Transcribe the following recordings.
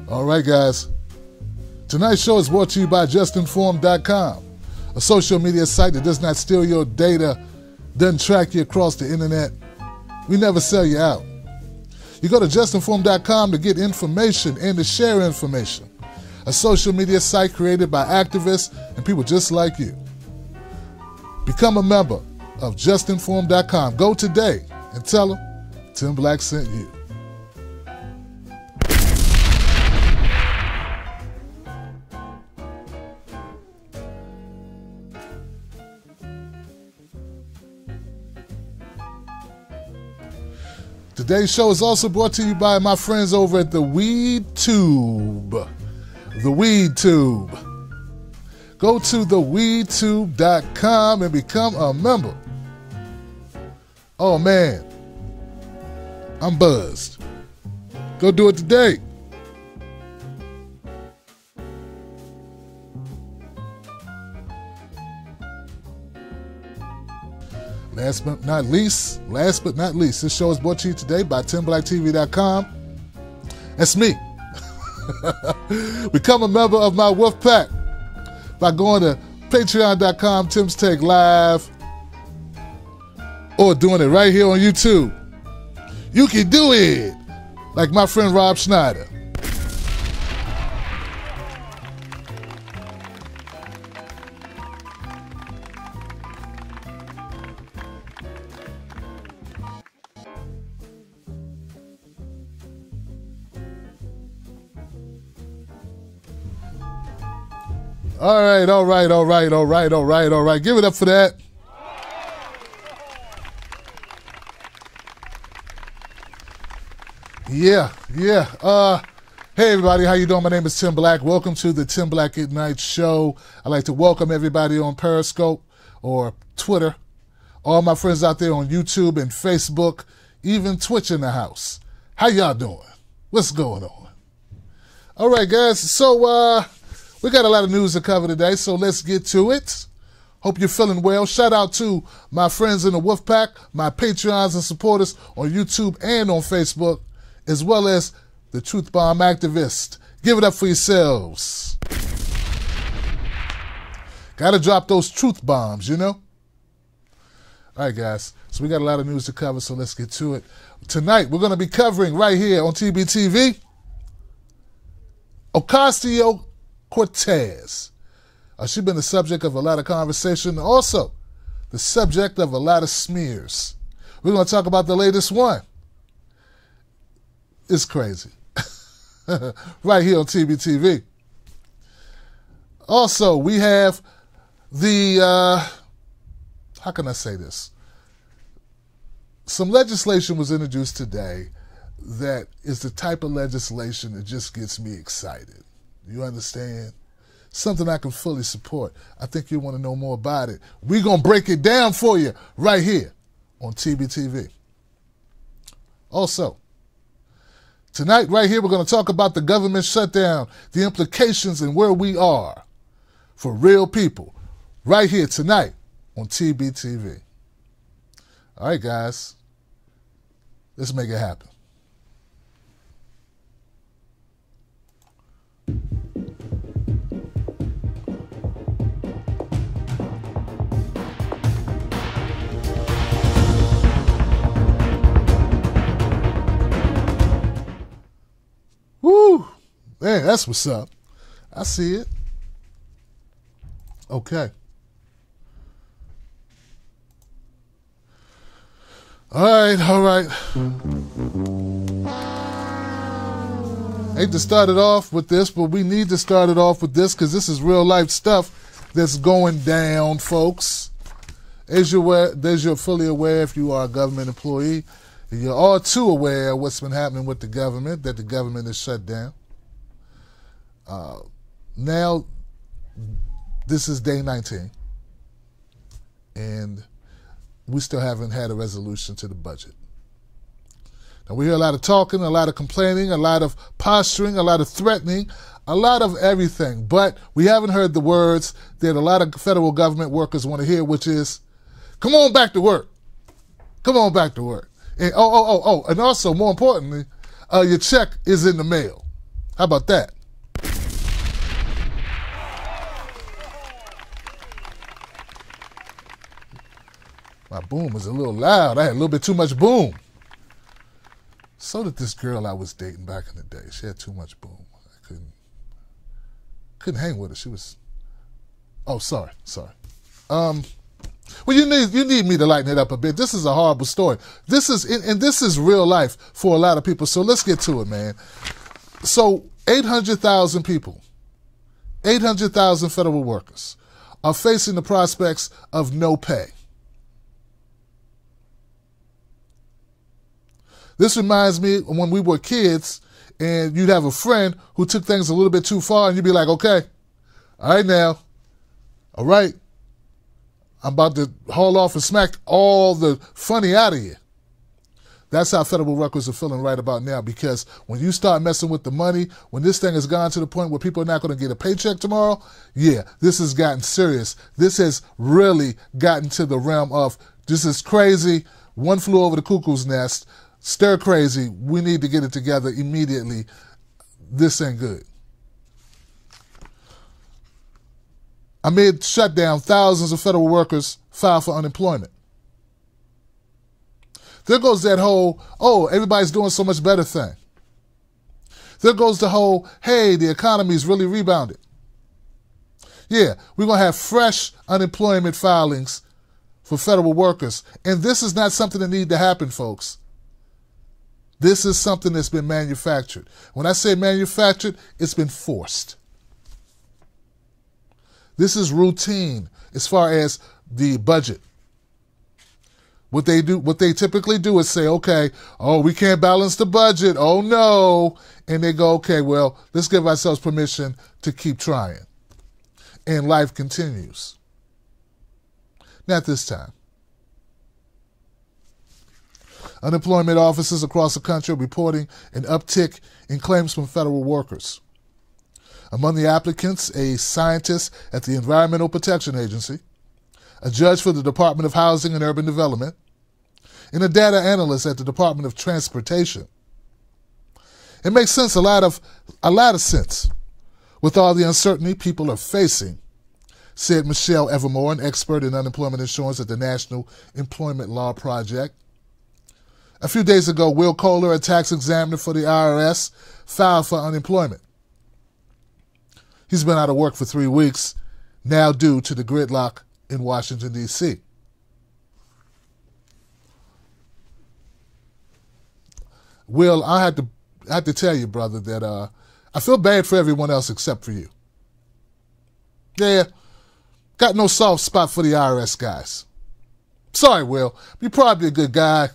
All right, guys. Tonight's show is brought to you by justinformed.com, a social media site that does not steal your data, doesn't track you across the internet. We never sell you out. You go to justinformed.com to get information and to share information. A social media site created by activists and people just like you. Become a member of justinformed.com. Go today and tell them Tim Black sent you. Today's show is also brought to you by my friends over at the Weed Tube. The Weed Tube. Go to theweedtube.com and become a member. Oh man, I'm buzzed. Go do it today. Last but not least, this show is brought to you today by TimBlackTV.com. That's me. Become a member of my Wolf Pack by going to patreon.com, Tim's Take Live, or doing it right here on YouTube. You can do it, like my friend Rob Schneider. All right. Give it up for that. Yeah. Hey, everybody. How you doing? My name is Tim Black. Welcome to the Tim Black at Night show. I'd like to welcome everybody on Periscope or Twitter, all my friends out there on YouTube and Facebook, even Twitch in the house. How y'all doing? What's going on? All right, guys. So, we got a lot of news to cover today, so let's get to it. Hope you're feeling well. Shout out to my friends in the Wolf Pack, my Patreons and supporters on YouTube and on Facebook, as well as the Truth Bomb activist. Give it up for yourselves. Gotta drop those truth bombs, you know? All right, guys. So we got a lot of news to cover, so let's get to it. Tonight, we're going to be covering right here on TBTV, Ocasio Cortez. She's been the subject of a lot of conversation, also the subject of a lot of smears. We're going to talk about the latest one. It's crazy. Right here on TBTV. Also, we have the, how can I say this? Some legislation was introduced today that is the type of legislation that just gets me excited. You understand? Something I can fully support. I think you want to know more about it. We're going to break it down for you right here on TBTV. Also, tonight right here we're going to talk about the government shutdown, the implications and where we are for real people right here tonight on TBTV. All right, guys. Let's make it happen. Woo! Man, that's what's up. I see it. Okay. All right. Hate to start it off with this, but we need to start it off with this because this is real life stuff that's going down, folks. As you're fully aware, if you are a government employee, you're all too aware of what's been happening with the government, that the government is shut down. Now, this is day 19, and we still haven't had a resolution to the budget. Now, we hear a lot of talking, a lot of complaining, a lot of posturing, a lot of threatening, a lot of everything, but we haven't heard the words that a lot of federal government workers want to hear, which is, come on back to work. Come on back to work. And, and also, more importantly, your check is in the mail. How about that? My boom was a little loud. I had a little bit too much boom. So did this girl I was dating back in the day. She had too much boom. I couldn't hang with her. She was... Oh, sorry. Well, you need me to lighten it up a bit. This is a horrible story. This is real life for a lot of people. So let's get to it, man. So 800,000 people, 800,000 federal workers are facing the prospects of no pay. This reminds me of when we were kids and you'd have a friend who took things a little bit too far and you'd be like, okay, all right now, all right, I'm about to haul off and smack all the funny out of you. That's how federal workers are feeling right about now, because when you start messing with the money, when this thing has gone to the point where people are not going to get a paycheck tomorrow, yeah, this has gotten serious. This has really gotten to the realm of, this is crazy, one flew over the cuckoo's nest, stir crazy, we need to get it together immediately. This ain't good. Amid shutdown, thousands of federal workers filed for unemployment. There goes that whole, oh, everybody's doing so much better thing. There goes the whole, hey, the economy's really rebounded. Yeah, we're going to have fresh unemployment filings for federal workers. And this is not something that needs to happen, folks. This is something that's been manufactured. When I say manufactured, it's been forced. This is routine as far as the budget. What they typically do is say, okay, oh, we can't balance the budget. Oh, no. And they go, okay, well, let's give ourselves permission to keep trying. And life continues. Not this time. Unemployment offices across the country are reporting an uptick in claims from federal workers. Among the applicants, a scientist at the Environmental Protection Agency, a judge for the Department of Housing and Urban Development, and a data analyst at the Department of Transportation. It makes sense, a lot of sense, with all the uncertainty people are facing, said Michelle Evermore, an expert in unemployment insurance at the National Employment Law Project. A few days ago, Will Kohler, a tax examiner for the IRS, filed for unemployment. He's been out of work for 3 weeks, now due to the gridlock in Washington, D.C. Will, I had to tell you, brother, that I feel bad for everyone else except for you. Yeah, got no soft spot for the IRS guys. Sorry, Will. You're probably a good guy.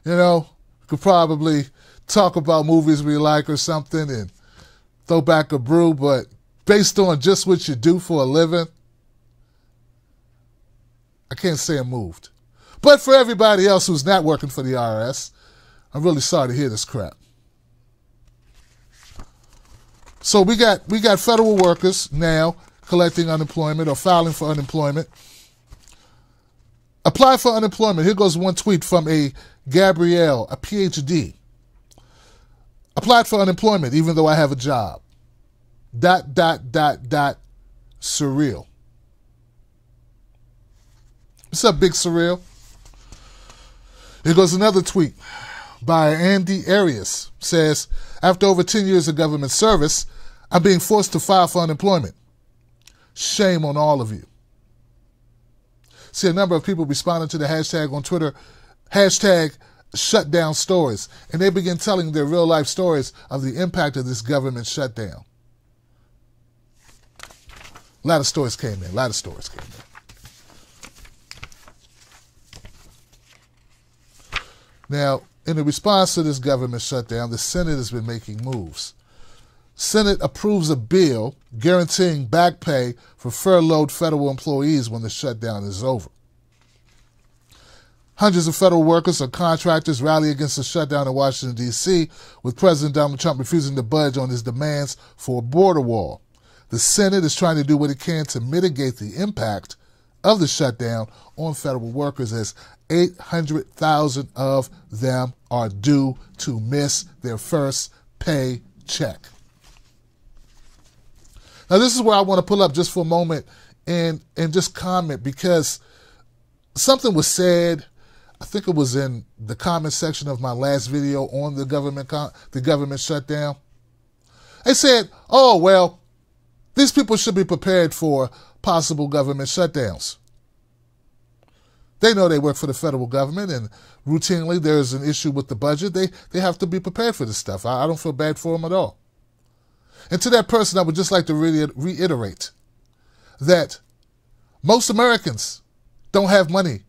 You know, could probably talk about movies we like or something and throw back a brew, but based on just what you do for a living, I can't say I'm moved. But for everybody else who's not working for the IRS, I'm really sorry to hear this crap. So we got federal workers now collecting unemployment or filing for unemployment. Apply for unemployment. Here goes one tweet from a Gabrielle, a PhD. Applied for unemployment even though I have a job. ... Surreal. What's up, Big Surreal? Here goes another tweet by Andy Arias. Says, after over 10 years of government service, I'm being forced to file for unemployment. Shame on all of you. See a number of people responding to the hashtag on Twitter, hashtag shutdown stories, and they begin telling their real life stories of the impact of this government shutdown. A lot of stories came in. Now, in the response to this government shutdown, the Senate has been making moves. Senate approves a bill guaranteeing back pay for furloughed federal employees when the shutdown is over. Hundreds of federal workers or contractors rally against the shutdown in Washington, D.C., with President Donald Trump refusing to budge on his demands for a border wall. The Senate is trying to do what it can to mitigate the impact of the shutdown on federal workers, as 800,000 of them are due to miss their first pay check. Now, this is where I want to pull up just for a moment and just comment, because something was said, I think it was in the comment section of my last video on the government shutdown. They said, oh, well, these people should be prepared for possible government shutdowns. They know they work for the federal government, and routinely there's an issue with the budget. They have to be prepared for this stuff. I don't feel bad for them at all. And to that person, I would just like to reiterate that most Americans don't have money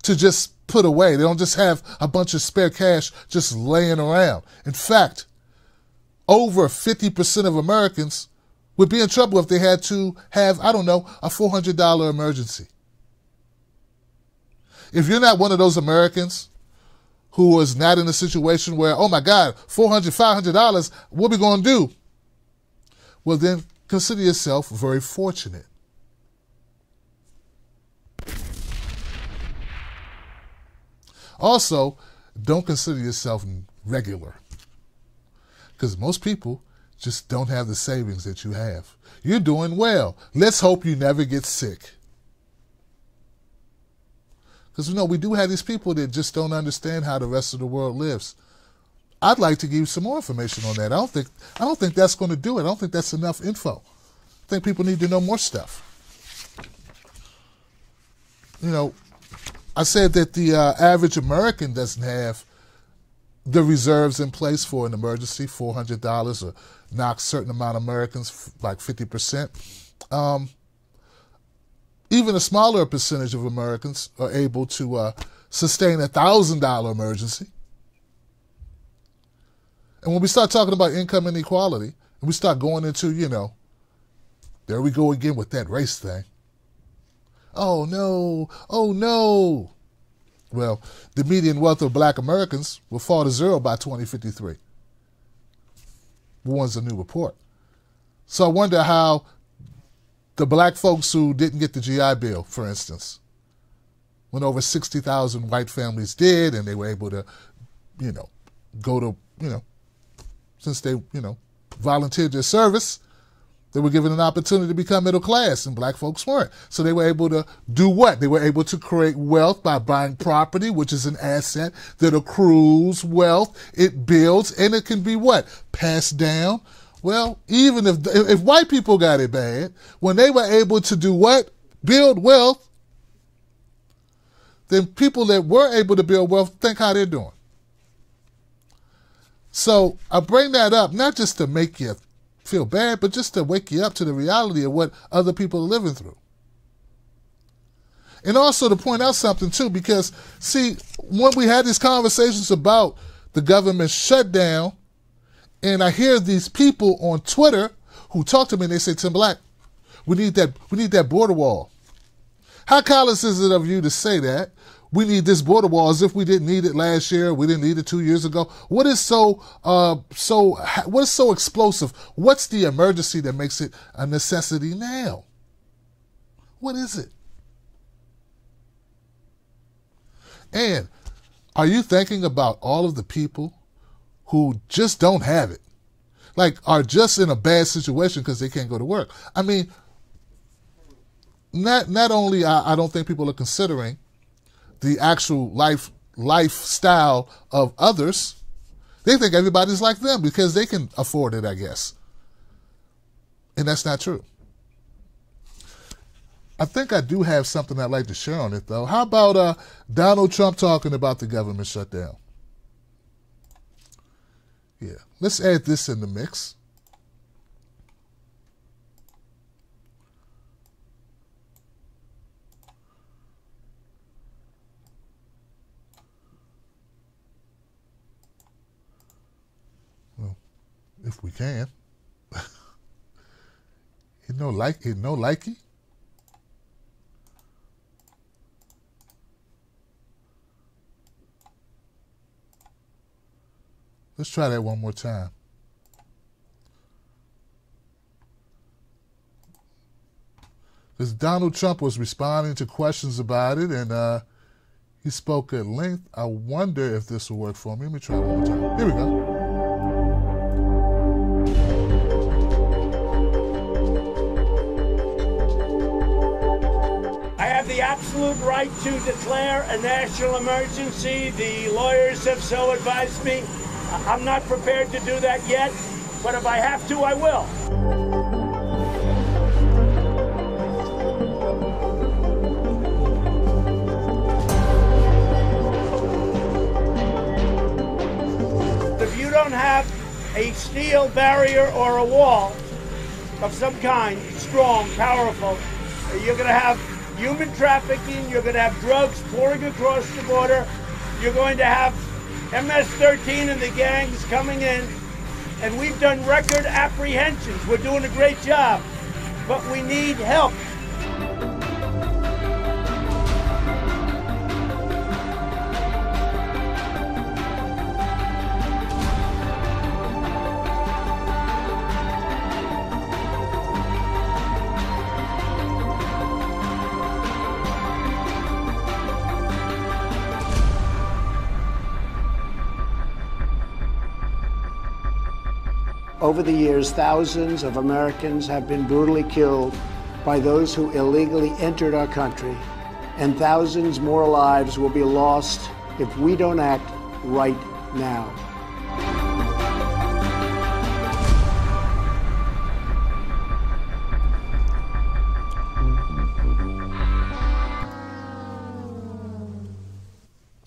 to just put away. They don't just have a bunch of spare cash just laying around. In fact, over 50% of Americans would be in trouble if they had to have, I don't know, a $400 emergency. If you're not one of those Americans who is not in a situation where, oh my God, $400, $500, what are we going to do? Well, then consider yourself very fortunate. Also, don't consider yourself regular, because most people just don't have the savings that you have. You're doing well. Let's hope you never get sick. Because, we do have these people that just don't understand how the rest of the world lives. I'd like to give you some more information on that. I don't think that's going to do it. I don't think that's enough info. I think people need to know more stuff. I said that the average American doesn't have the reserves in place for an emergency, $400, or knocks certain amount of Americans, like 50%. Even a smaller percentage of Americans are able to sustain a $1,000 emergency. And when we start talking about income inequality, and we start going into, there we go again with that race thing. Oh no, oh no. Well, the median wealth of black Americans will fall to zero by 2053. Warns a new report. So I wonder how the black folks who didn't get the GI Bill, for instance, when over 60,000 white families did, and they were able to, go to, since they, volunteered their service, they were given an opportunity to become middle class, and black folks weren't. So they were able to do what? They were able to create wealth by buying property, which is an asset that accrues wealth. It builds, and it can be what? Passed down. Well, even if white people got it bad, when they were able to do what? Build wealth, then people that were able to build wealth, think how they're doing. So I bring that up not just to make you feel bad, but just to wake you up to the reality of what other people are living through. And also to point out something too, because see, when we had these conversations about the government shutdown, and I hear these people on Twitter who talk to me and they say, Tim Black, we need that border wall. How callous is it of you to say that? We need this border wall as if we didn't need it last year, we didn't need it 2 years ago. What is so explosive? What's the emergency that makes it a necessity now? What is it? And are you thinking about all of the people who just don't have it, like are just in a bad situation because they can't go to work? I mean, not only I don't think people are considering the actual lifestyle of others, they think everybody's like them because they can afford it, I guess. And that's not true. I think I do have something I'd like to share on it, though. How about Donald Trump talking about the government shutdown? Yeah, let's add this in the mix. Well, if we can. No likey. Let's try that one more time. Because Donald Trump was responding to questions about it, and he spoke at length. I wonder if this will work for me. Let me try it one more time. Here we go. the absolute right to declare a national emergency. The lawyers have so advised me. I'm not prepared to do that yet, but if I have to, I will. If you don't have a steel barrier or a wall of some kind, strong, powerful, you're going to have human trafficking, you're going to have drugs pouring across the border, you're going to have MS-13 and the gangs coming in, and we've done record apprehensions. We're doing a great job, but we need help. Over the years, thousands of Americans have been brutally killed by those who illegally entered our country, and thousands more lives will be lost if we don't act right now.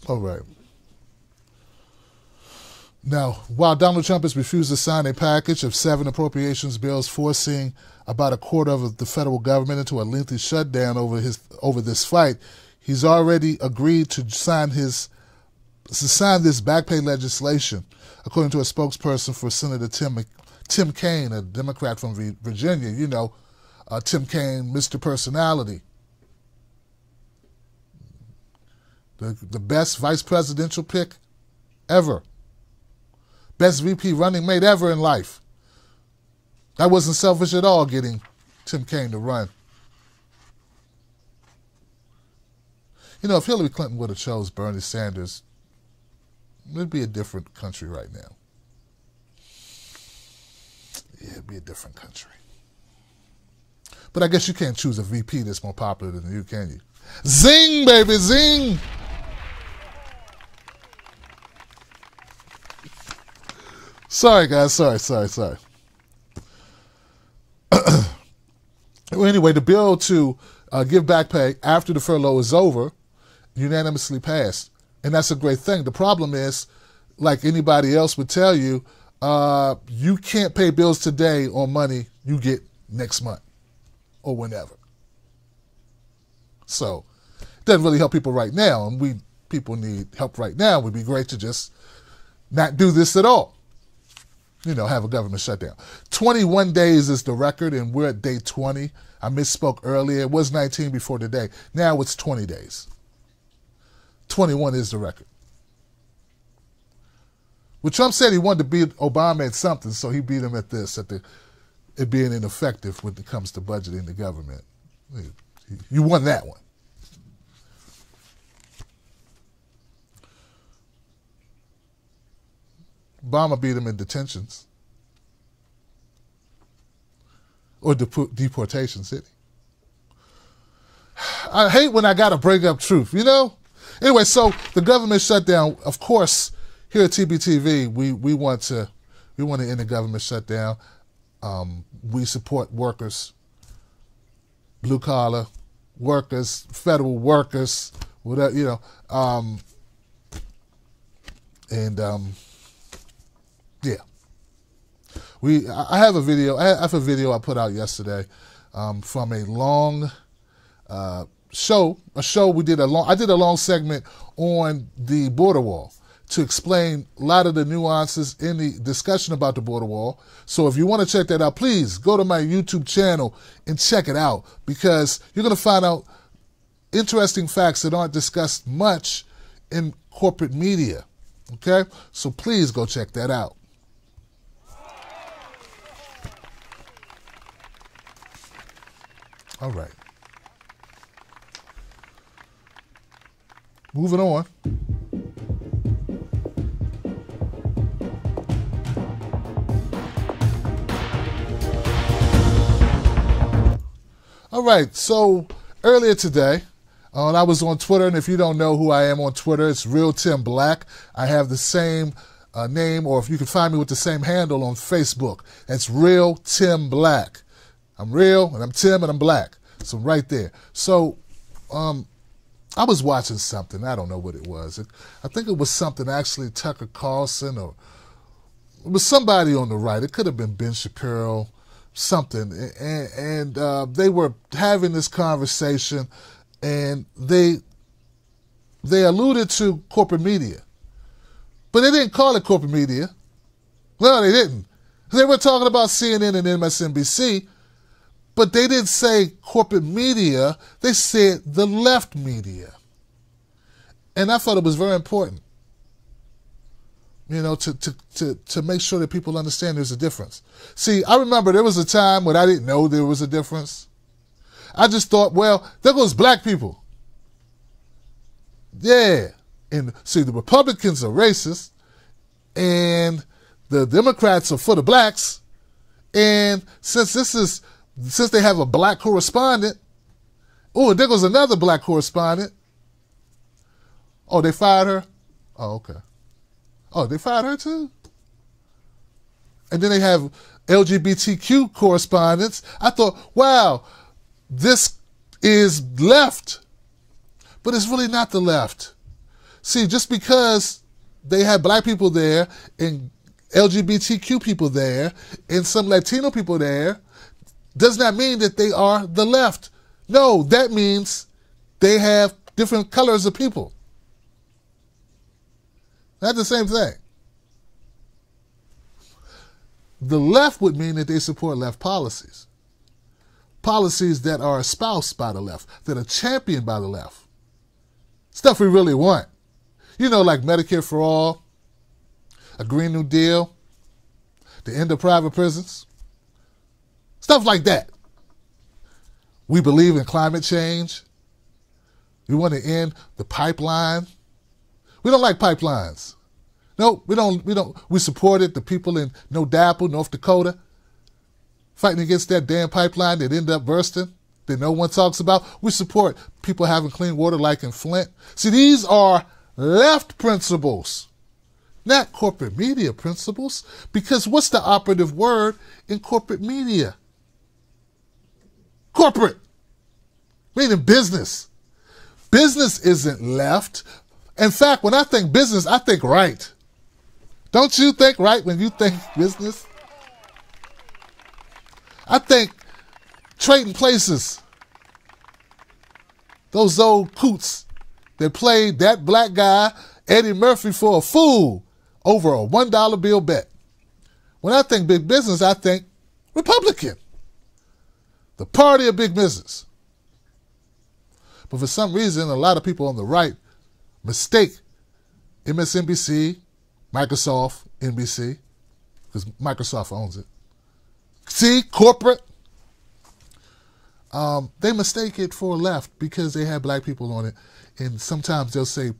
All right. Now, while Donald Trump has refused to sign a package of 7 appropriations bills forcing about a quarter of the federal government into a lengthy shutdown over this fight, he's already agreed to sign this back pay legislation, according to a spokesperson for Senator Tim Kaine, a Democrat from Virginia. You know, Tim Kaine, Mr. Personality, the best vice presidential pick ever. Best VP running mate ever in life. That wasn't selfish at all, getting Tim Kaine to run. You know, if Hillary Clinton would have chose Bernie Sanders, it'd be a different country right now. Yeah, it'd be a different country. But I guess you can't choose a VP that's more popular than you, can you? Zing, baby, zing! Sorry, guys. Sorry. Well, anyway, the bill to give back pay after the furlough is over unanimously passed. And that's a great thing. The problem is, like anybody else would tell you, you can't pay bills today on money you get next month or whenever. So it doesn't really help people right now. And people need help right now. It would be great to just not do this at all. You know, have a government shutdown. 21 days is the record, and we're at day 20. I misspoke earlier. It was 19 before today. Now it's 20 days. 21 is the record. Well, Trump said he wanted to beat Obama at something, so he beat him at this, it being ineffective when it comes to budgeting the government. You won that one. Obama beat him in detentions. Or deportations, did he? I hate when I got to bring up truth, you know? Anyway, so the government shutdown, of course, here at TBTV, we want to end the government shutdown. We support workers, blue collar workers, federal workers, whatever, you know. Yeah. I have a video I put out yesterday from a long show we did I did a long segment on the border wall to explain a lot of the nuances in the discussion about the border wall. So if you want to check that out, please go to my YouTube channel and check it out, because you're going to find out interesting facts that aren't discussed much in corporate media. Okay? So please go check that out. All right. Moving on. All right. So earlier today, And I was on Twitter, and if you don't know who I am on Twitter, it's Real Tim Black. I have the same name, or if you can find me with the same handle on Facebook, it's Real Tim Black. I'm real, and I'm Tim, and I'm black. So right there. So I was watching something. I don't know what it was. I think it was something actually Tucker Carlson, or it was somebody on the right. It could have been Ben Shapiro, something. And they were having this conversation, and they alluded to corporate media. But they didn't call it corporate media. No, they didn't. They were talking about CNN and MSNBC, but they didn't say corporate media. They said the left media. And I thought it was very important, you know, to make sure that people understand there's a difference. See, I remember there was a time when I didn't know there was a difference. I just thought, well, there goes black people. Yeah. And see, the Republicans are racist, and the Democrats are for the blacks. And since they have a black correspondent, oh, there goes another black correspondent. Oh, they fired her? Oh, okay. Oh, they fired her too? And then they have LGBTQ correspondents. I thought, wow, this is left. But it's really not the left. See, just because they have black people there and LGBTQ people there and some Latino people there does not mean that they are the left. No, that means they have different colors of people. Not the same thing. The left would mean that they support left policies. Policies that are espoused by the left, that are championed by the left. Stuff we really want. You know, like Medicare for all, a Green New Deal, the end of private prisons, stuff like that. We believe in climate change. We want to end the pipeline. We don't like pipelines. No, we don't. We supported the people in No Dapple, North Dakota, fighting against that damn pipeline that ended up bursting, that no one talks about. We support people having clean water like in Flint. See, these are left principles, not corporate media principles, because what's the operative word in corporate media? Corporate, meaning business. Business isn't left. In fact, when I think business, I think right. Don't you think right when you think business? I think Trading Places. Those old coots that played that black guy, Eddie Murphy, for a fool over a $1 bill bet. When I think big business, I think Republican. The party of big business. But for some reason, a lot of people on the right mistake MSNBC, Microsoft, NBC, because Microsoft owns it. See, corporate. They mistake it for left because they have black people on it. And sometimes they'll say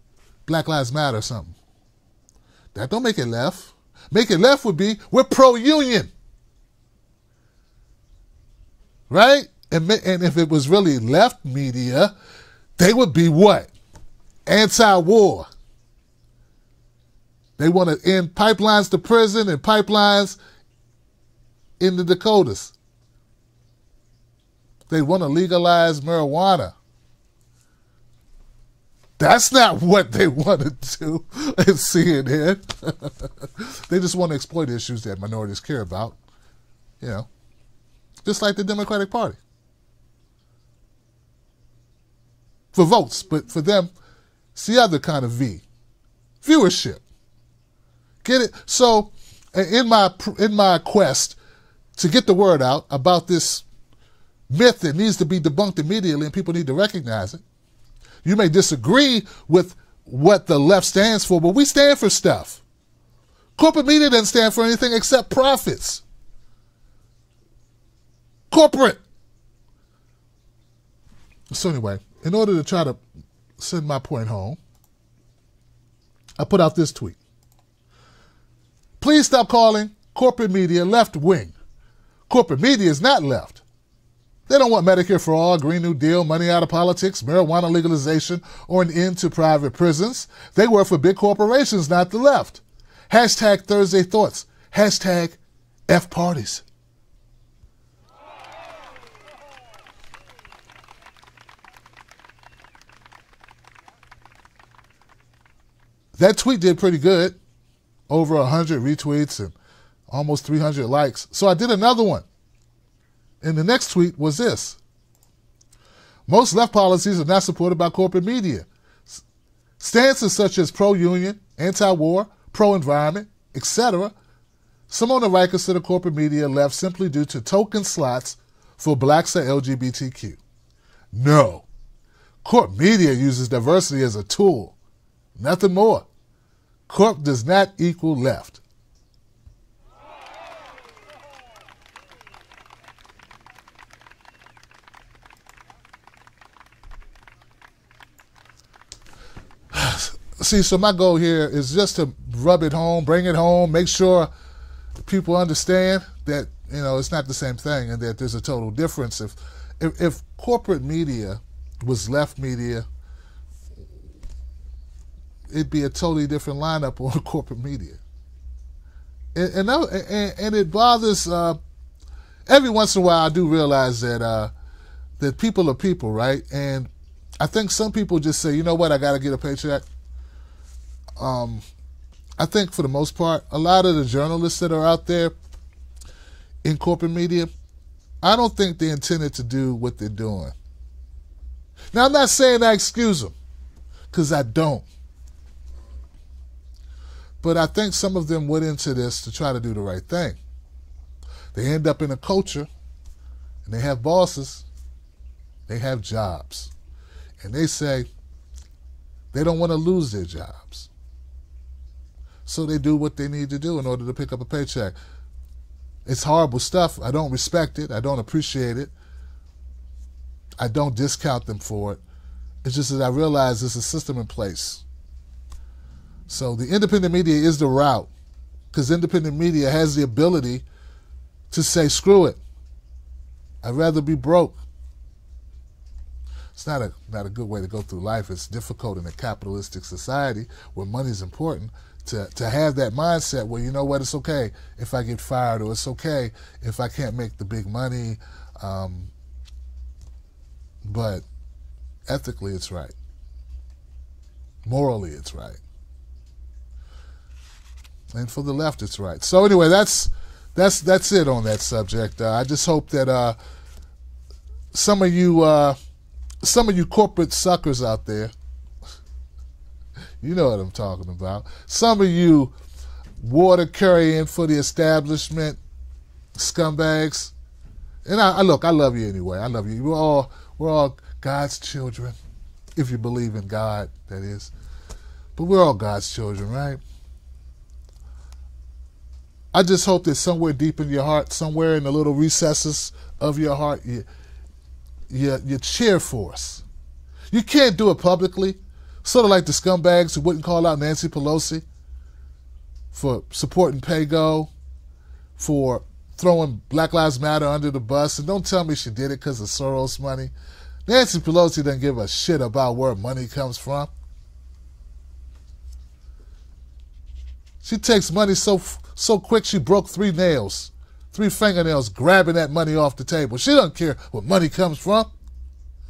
Black Lives Matter or something. That don't make it left. Make it left would be we're pro-union. Right? And if it was really left media, they would be what? Anti-war. They want to end pipelines to prison and pipelines in the Dakotas. They want to legalize marijuana. That's not what they want to do in CNN. They just want to exploit issues that minorities care about. You know, just like the Democratic Party. For votes, but for them, it's the other kind of V. Viewership. Get it? So, in my quest to get the word out about this myth that needs to be debunked immediately and people need to recognize it, you may disagree with what the left stands for, but we stand for stuff. Corporate media doesn't stand for anything except profits. Corporate. So anyway, in order to try to send my point home, I put out this tweet. Please stop calling corporate media left wing. Corporate media is not left. They don't want Medicare for all, Green New Deal, money out of politics, marijuana legalization, or an end to private prisons. They work for big corporations, not the left. Hashtag Thursday Thoughts. Hashtag F parties. That tweet did pretty good. Over 100 retweets and almost 300 likes. So I did another one. And the next tweet was this. Most left policies are not supported by corporate media. Stances such as pro-union, anti-war, pro-environment, etc. Some on the right consider corporate media left simply due to token slots for blacks or LGBTQ. No. Corp media uses diversity as a tool. Nothing more. Corp does not equal left. See, so my goal here is just to rub it home, bring it home, make sure people understand that, you know, it's not the same thing and that there's a total difference. If corporate media was left media, it'd be a totally different lineup on corporate media. And it bothers, every once in a while I do realize that that people are people, right? And I think some people just say, you know what, I got to get a paycheck. I think for the most part, a lot of the journalists that are out there in corporate media, I don't think they intended to do what they're doing. Now, I'm not saying I excuse them, because I don't. But I think some of them went into this to try to do the right thing. They end up in a culture, and they have bosses, they have jobs, and they say they don't want to lose their jobs. So they do what they need to do in order to pick up a paycheck. It's horrible stuff. I don't respect it. I don't appreciate it. I don't discount them for it. It's just that I realize there's a system in place. So the independent media is the route, because independent media has the ability to say, screw it. I'd rather be broke. It's not a good way to go through life. It's difficult in a capitalistic society where money is important to have that mindset where, you know what, it's okay if I get fired, or it's okay if I can't make the big money. But ethically, it's right. Morally, it's right. And for the left, it's right. So anyway, that's it on that subject. I just hope that some of you corporate suckers out there, you know what I'm talking about. Some of you water carrying for the establishment scumbags, and I love you anyway. I love you. We're all God's children, if you believe in God, that is. But we're all God's children, right? I just hope that somewhere deep in your heart, somewhere in the little recesses of your heart, you cheer for us. You can't do it publicly, sort of like the scumbags who wouldn't call out Nancy Pelosi for supporting PayGo, for throwing Black Lives Matter under the bus. And don't tell me she did it because of Soros money. Nancy Pelosi doesn't give a shit about where money comes from. She takes money so quick she broke 3 fingernails, grabbing that money off the table. She doesn't care where money comes from.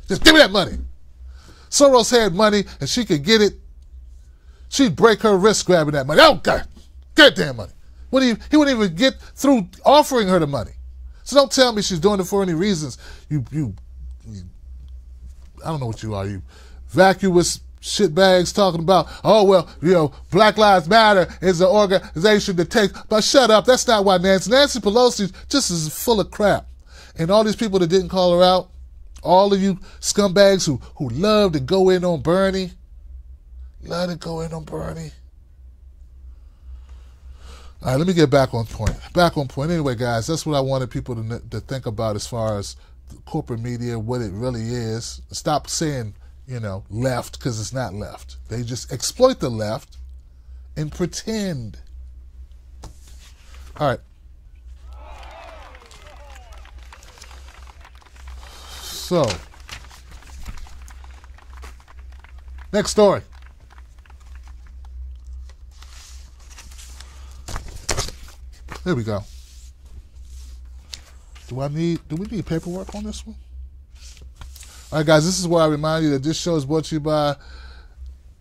Just give me that money. Soros had money and she could get it. She'd break her wrist grabbing that money. Oh, God, goddamn money. He wouldn't even get through offering her the money. So don't tell me she's doing it for any reasons. You I don't know what you are. You vacuous shitbags talking about, oh, well, you know, Black Lives Matter is an organization that takes, but shut up. That's not why Nancy Pelosi just is full of crap. And all these people that didn't call her out, all of you scumbags who love to go in on Bernie, All right, let me get back on point. Anyway, guys, that's what I wanted people to think about as far as corporate media, what it really is. Stop saying, you know, left, because it's not left. They just exploit the left and pretend. All right. So, next story. There we go. Do we need paperwork on this one? All right, guys, this is where I remind you that this show is brought to you by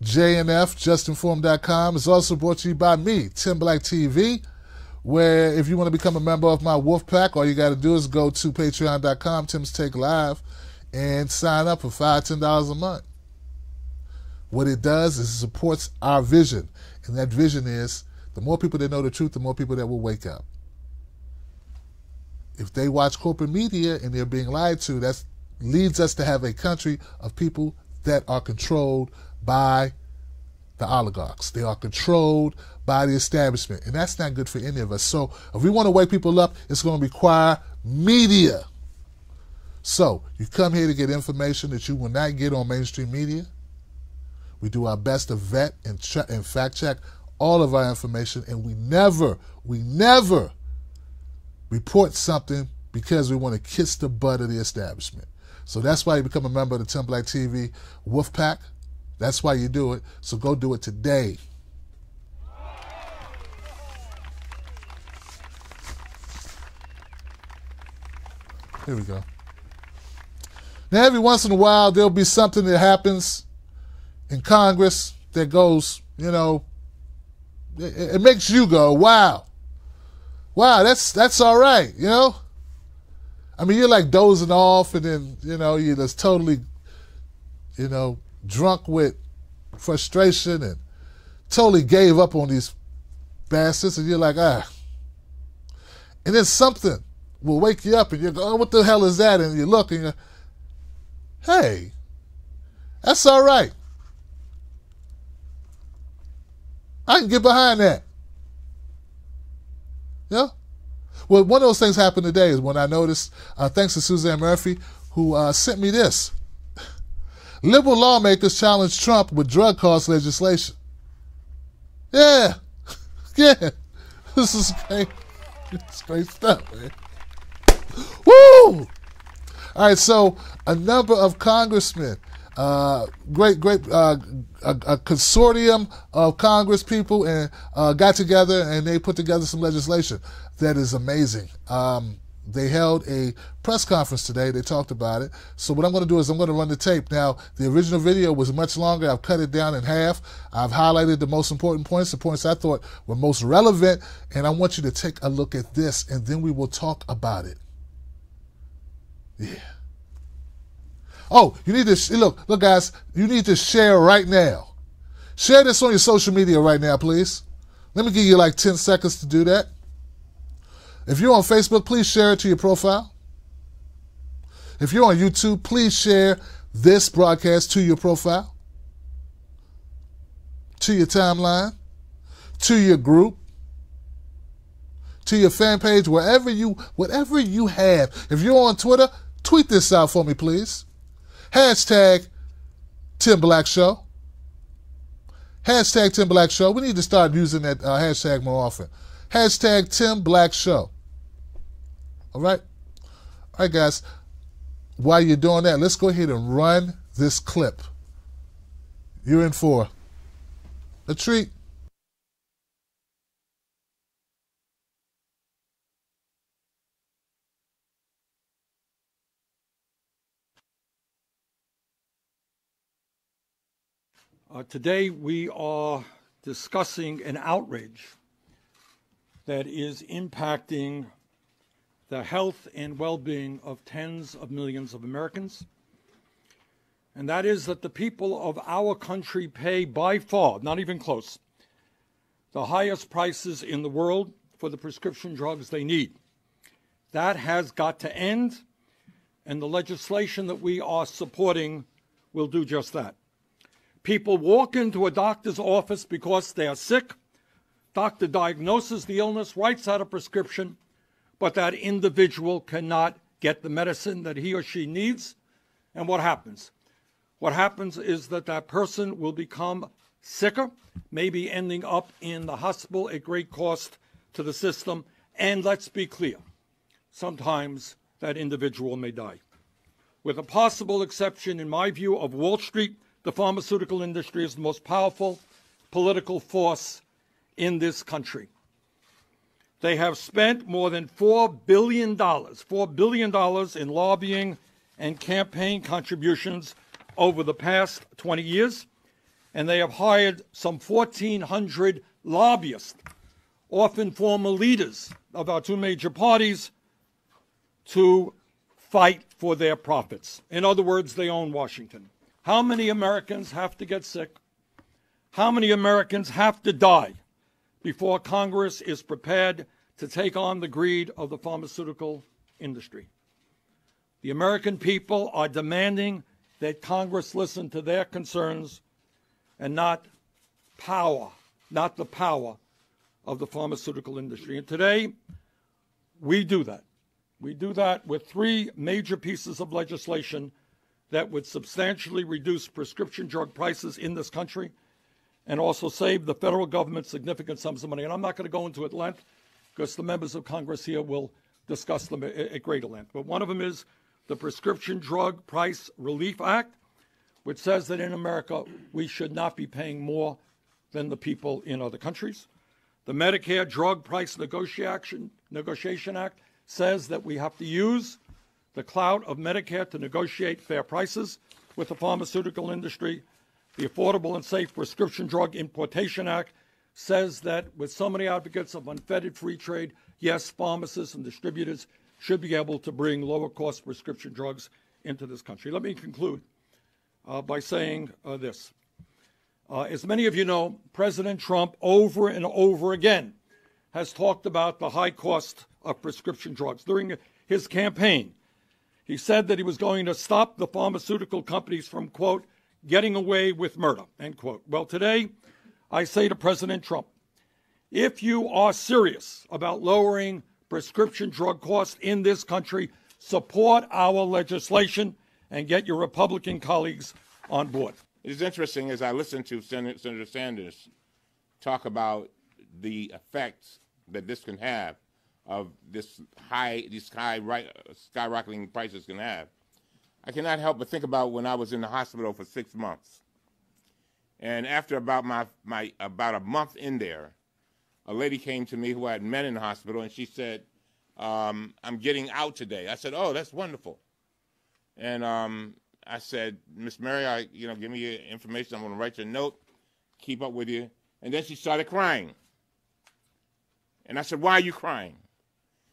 JNF, justinform.com. It's also brought to you by me, Tim Black TV, where if you want to become a member of my Wolf Pack, all you got to do is go to patreon.com, Tim's Take Live, and sign up for $5, $10 a month. What it does is it supports our vision, and that vision is the more people that know the truth, the more people that will wake up. If they watch corporate media and they're being lied to, that leads us to have a country of people that are controlled by the oligarchs. They are controlled by the establishment, and that's not good for any of us. So if we want to wake people up, it's going to require media. So you come here to get information that you will not get on mainstream media. We do our best to vet and fact check all of our information, and we never report something because we want to kiss the butt of the establishment. So that's why you become a member of the Tim Black TV Wolf Pack. That's why you do it. So go do it today. Here we go. Now, every once in a while, there'll be something that happens in Congress that goes, you know, it makes you go, wow. Wow, that's all right, you know? I mean, you're like dozing off and then, you know, you're just totally, you know, drunk with frustration and totally gave up on these bastards, and you're like, ah. And then something will wake you up and you go, oh, what the hell is that? And you look and you're, hey, that's all right. I can get behind that. Yeah? Well, one of those things happened today is when I noticed, thanks to Suzanne Murphy, who sent me this. Liberal lawmakers challenge Trump with drug cost legislation. Yeah. Yeah. This is great. It's great stuff, man. Woo! All right, so a number of congressmen, a consortium of Congress people and got together and they put together some legislation that is amazing. They held a press conference today. They talked about it. So what I'm going to do is I'm going to run the tape. Now, the original video was much longer. I've cut it down in half. I've highlighted the most important points, the points I thought were most relevant, and I want you to take a look at this, and then we will talk about it. Yeah. Oh, you need to, look, guys, you need to share right now. Share this on your social media right now, please. Let me give you like 10 seconds to do that. If you're on Facebook, please share it to your profile. If you're on YouTube, please share this broadcast to your profile, to your timeline, to your group, to your fan page, whatever you have. If you're on Twitter, tweet this out for me, please. Hashtag Tim Black Show. Hashtag Tim Black Show. We need to start using that hashtag more often. Hashtag Tim Black Show. All right? All right, guys. While you're doing that, let's go ahead and run this clip. You're in for a treat. Today we are discussing an outrage that is impacting the health and well-being of tens of millions of Americans. And that is that the people of our country pay by far, not even close, the highest prices in the world for the prescription drugs they need. That has got to end, and the legislation that we are supporting will do just that. People walk into a doctor's office because they are sick. Doctor diagnoses the illness, writes out a prescription, but that individual cannot get the medicine that he or she needs. And what happens? What happens is that that person will become sicker, maybe ending up in the hospital at great cost to the system. And let's be clear, sometimes that individual may die. With a possible exception, in my view, of Wall Street, the pharmaceutical industry is the most powerful political force in this country. They have spent more than $4 billion in lobbying and campaign contributions over the past 20 years, and they have hired some 1,400 lobbyists, often former leaders of our two major parties, to fight for their profits. In other words, they own Washington. How many Americans have to get sick? How many Americans have to die before Congress is prepared to take on the greed of the pharmaceutical industry? The American people are demanding that Congress listen to their concerns and not the power of the pharmaceutical industry. And today, we do that. We do that with three major pieces of legislation that would substantially reduce prescription drug prices in this country and also save the federal government significant sums of money. And I'm not going to go into it at length because the members of Congress here will discuss them at greater length. But one of them is the Prescription Drug Price Relief Act, which says that in America we should not be paying more than the people in other countries. The Medicare Drug Price Negotiation Act says that we have to use the clout of Medicare to negotiate fair prices with the pharmaceutical industry. The Affordable and Safe Prescription Drug Importation Act says that with so many advocates of unfettered free trade, yes, pharmacists and distributors should be able to bring lower-cost prescription drugs into this country. Let me conclude by saying this. As many of you know, President Trump over and over again has talked about the high cost of prescription drugs. During his campaign, he said that he was going to stop the pharmaceutical companies from, quote, getting away with murder, end quote. Well, today, I say to President Trump, if you are serious about lowering prescription drug costs in this country, support our legislation and get your Republican colleagues on board. It is interesting as I listen to Senator Sanders talk about the effects that this can have, of these skyrocketing prices can have. I cannot help but think about when I was in the hospital for 6 months. And after about about a month in there, a lady came to me who I had met in the hospital, and she said, I'm getting out today. I said, oh, that's wonderful. And I said, Miss Mary, give me your information. I'm going to write you a note, keep up with you. And then she started crying. And I said, why are you crying?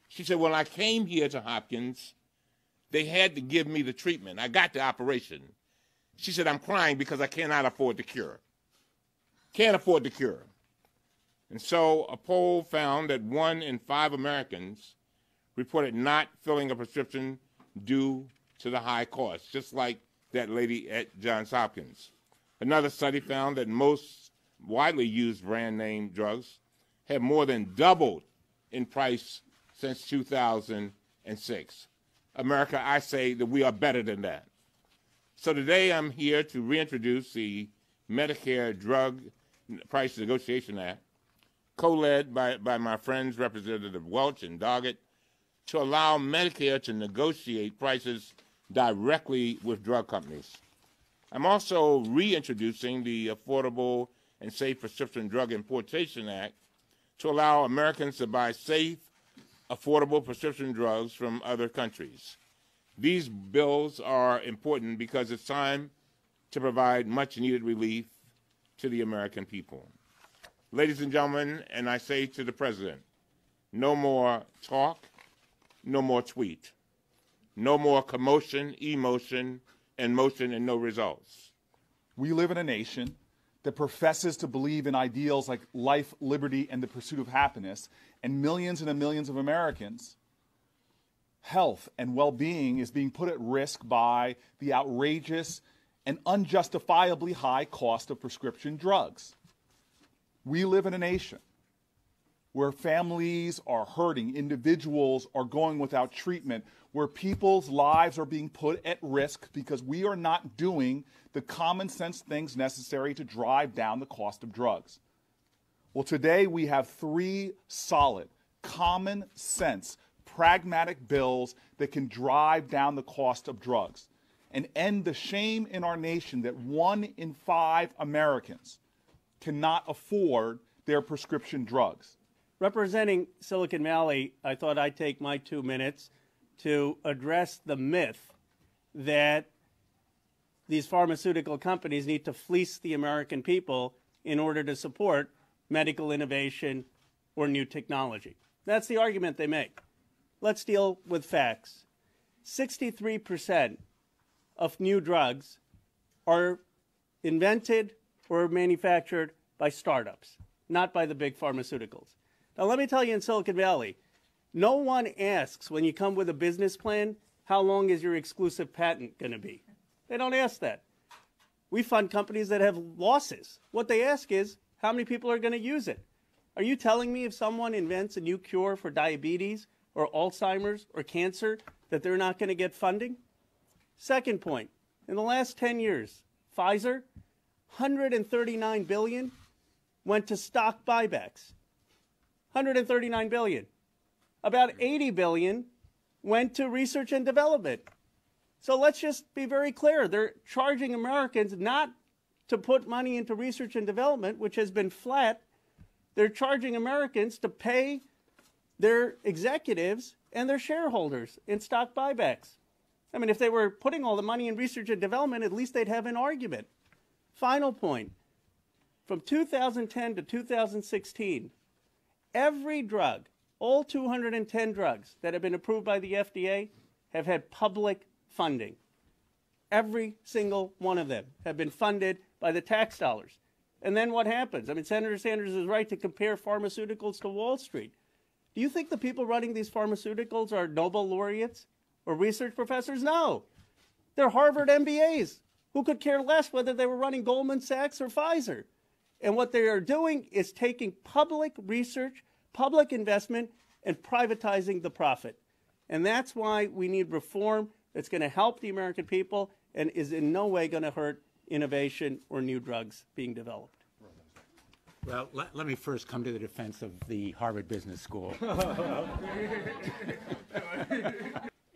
She said, well, I came here to Hopkins. They had to give me the treatment. I got the operation. She said, I'm crying because I cannot afford the cure. Can't afford the cure. And so a poll found that 1 in 5 Americans reported not filling a prescription due to the high cost, just like that lady at Johns Hopkins. Another study found that most widely used brand name drugs have more than doubled in price since 2006. America, I say that we are better than that. So today I'm here to reintroduce the Medicare Drug Price Negotiation Act, co-led by my friends Representative Welch and Doggett, to allow Medicare to negotiate prices directly with drug companies. I'm also reintroducing the Affordable and Safe Prescription Drug Importation Act to allow Americans to buy safe, affordable prescription drugs from other countries. These bills are important because it's time to provide much-needed relief to the American people. Ladies and gentlemen, and I say to the President, no more talk, no more tweet, no more commotion, emotion, and motion and no results. We live in a nation that professes to believe in ideals like life, liberty, and the pursuit of happiness, and millions of Americans' health and well-being is being put at risk by the outrageous and unjustifiably high cost of prescription drugs. We live in a nation where families are hurting, individuals are going without treatment, where people's lives are being put at risk because we are not doing the common sense things necessary to drive down the cost of drugs. Well, today we have 3 solid, common sense, pragmatic bills that can drive down the cost of drugs. and end the shame in our nation that 1 in 5 Americans cannot afford their prescription drugs. Representing Silicon Valley, I thought I'd take my 2 minutes to address the myth that these pharmaceutical companies need to fleece the American people in order to support medical innovation or new technology. That's the argument they make. Let's deal with facts. 63% of new drugs are invented or manufactured by startups, not by the big pharmaceuticals. Now, let me tell you, in Silicon Valley, no one asks when you come with a business plan, how long is your exclusive patent going to be? They don't ask that. We fund companies that have losses. What they ask is, how many people are going to use it? Are you telling me if someone invents a new cure for diabetes or Alzheimer's or cancer that they're not going to get funding? Second point, in the last 10 years, Pfizer, $139 billion went to stock buybacks. $139 billion. About $80 billion went to research and development. So let's just be very clear. They're charging Americans not to put money into research and development, which has been flat. They're charging Americans to pay their executives and their shareholders in stock buybacks. I mean, if they were putting all the money in research and development, at least they'd have an argument. Final point. From 2010 to 2016, every drug, all 210 drugs that have been approved by the FDA have had public funding. Every single one of them have been funded by the tax dollars. And then what happens? I mean, Senator Sanders is right to compare pharmaceuticals to Wall Street. Do you think the people running these pharmaceuticals are Nobel laureates or research professors? No. They're Harvard MBAs who could care less whether they were running Goldman Sachs or Pfizer. And what they are doing is taking public research, public investment, and privatizing the profit. And that's why we need reform that's going to help the American people and is in no way going to hurt innovation or new drugs being developed. Well, let me first come to the defense of the Harvard Business School.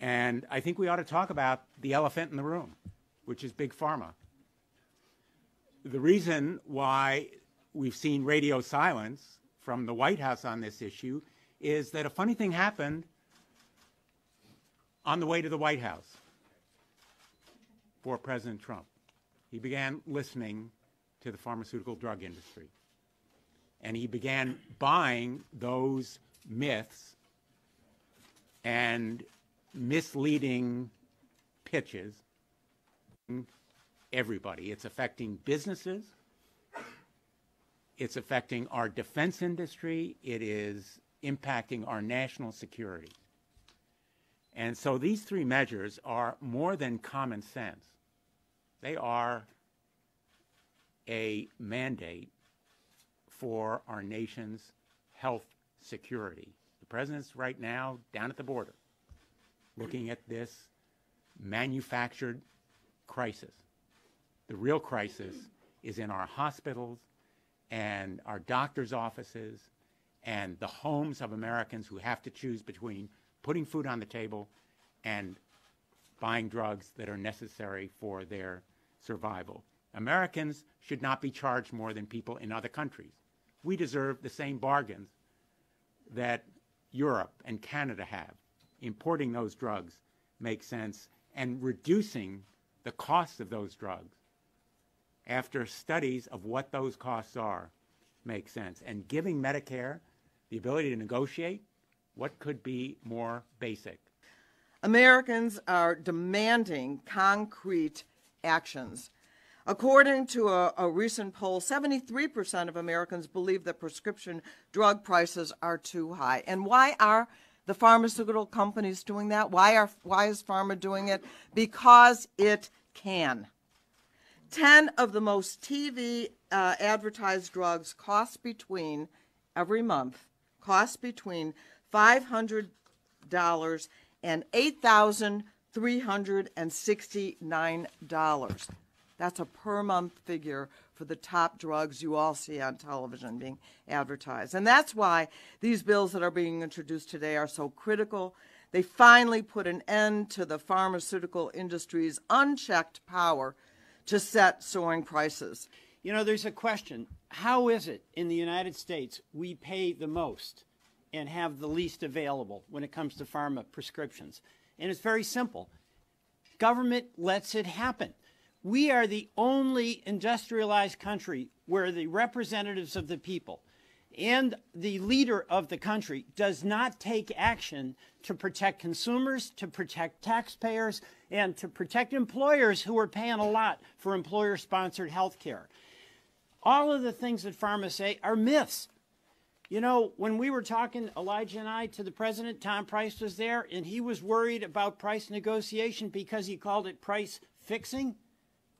And I think we ought to talk about the elephant in the room, which is Big Pharma. The reason why we've seen radio silence from the White House on this issue is that a funny thing happened on the way to the White House for President Trump. He began listening to the pharmaceutical drug industry. And he began buying those myths and misleading pitches. Everybody. It's affecting businesses. It's affecting our defense industry. It is impacting our national security. And so these three measures are more than common sense. They are a mandate for our nation's health security. The president's right now down at the border looking at this manufactured crisis. The real crisis is in our hospitals and our doctors' offices and the homes of Americans who have to choose between putting food on the table and buying drugs that are necessary for their survival. Americans should not be charged more than people in other countries. We deserve the same bargains that Europe and Canada have. Importing those drugs makes sense, and reducing the cost of those drugs after studies of what those costs are makes sense. And giving Medicare the ability to negotiate what could be more basic. Americans are demanding concrete actions. According to a recent poll, 73% of Americans believe that prescription drug prices are too high. And why are the pharmaceutical companies doing that? Why is Pharma doing it? Because it can. 10 of the most TV advertised drugs every month cost between $500 and $8,369. That's a per month figure for the top drugs you all see on television being advertised. And that's why these bills that are being introduced today are so critical. They finally put an end to the pharmaceutical industry's unchecked power to set soaring prices. You know, there's a question. How is it in the United States we pay the most and have the least available when it comes to pharma prescriptions? And it's very simple. Government lets it happen. We are the only industrialized country where the representatives of the people and the leader of the country does not take action to protect consumers, to protect taxpayers, and to protect employers who are paying a lot for employer-sponsored health care. All of the things that pharma say are myths. You know, when we were talking, Elijah and I, to the president, Tom Price was there, and he was worried about price negotiation because he called it price fixing.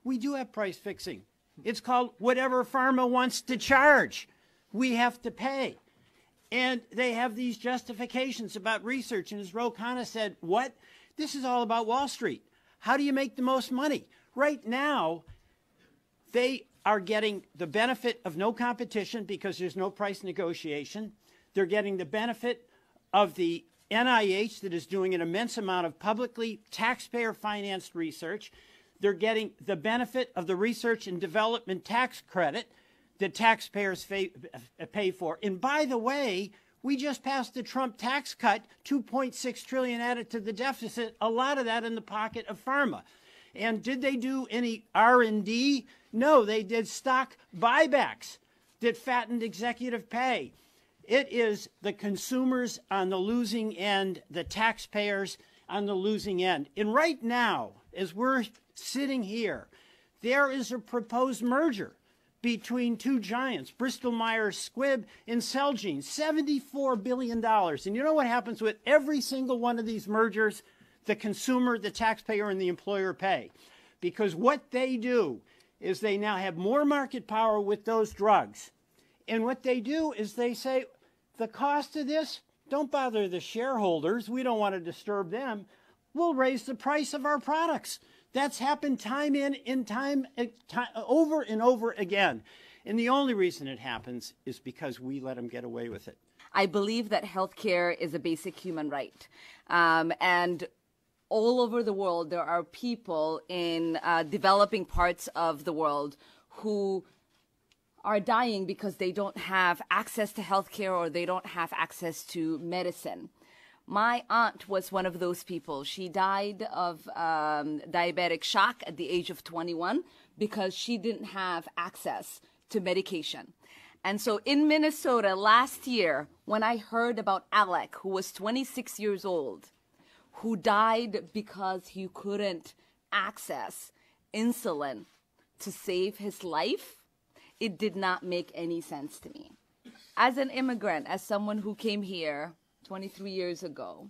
We do have price fixing. It's called whatever pharma wants to charge, we have to pay. And they have these justifications about research. And as Ro Khanna said, what? This is all about Wall Street. How do you make the most money? Right now, they are getting the benefit of no competition because there's no price negotiation. They're getting the benefit of the NIH that is doing an immense amount of publicly taxpayer-financed research. They're getting the benefit of the research and development tax credit that taxpayers pay for. And by the way, we just passed the Trump tax cut, $2.6 trillion added to the deficit, a lot of that in the pocket of pharma. And did they do any R&D? No, they did stock buybacks that fattened executive pay. It is the consumers on the losing end, the taxpayers on the losing end. And right now, as we're sitting here, there is a proposed merger between two giants, Bristol-Myers Squibb and Celgene, $74 billion. And you know what happens with every single one of these mergers? The consumer, the taxpayer, and the employer pay. Because what they do is they now have more market power with those drugs. And what they do is they say, the cost of this, don't bother the shareholders. We don't want to disturb them. We'll raise the price of our products. That's happened time over and over again. And the only reason it happens is because we let them get away with it. I believe that healthcare is a basic human right. And all over the world, there are people in developing parts of the world who are dying because they don't have access to healthcare or they don't have access to medicine. My aunt was one of those people. She died of diabetic shock at the age of 21 because she didn't have access to medication. And so in Minnesota last year, when I heard about Alec, who was 26 years old, who died because he couldn't access insulin to save his life, it did not make any sense to me. As an immigrant, as someone who came here 23 years ago,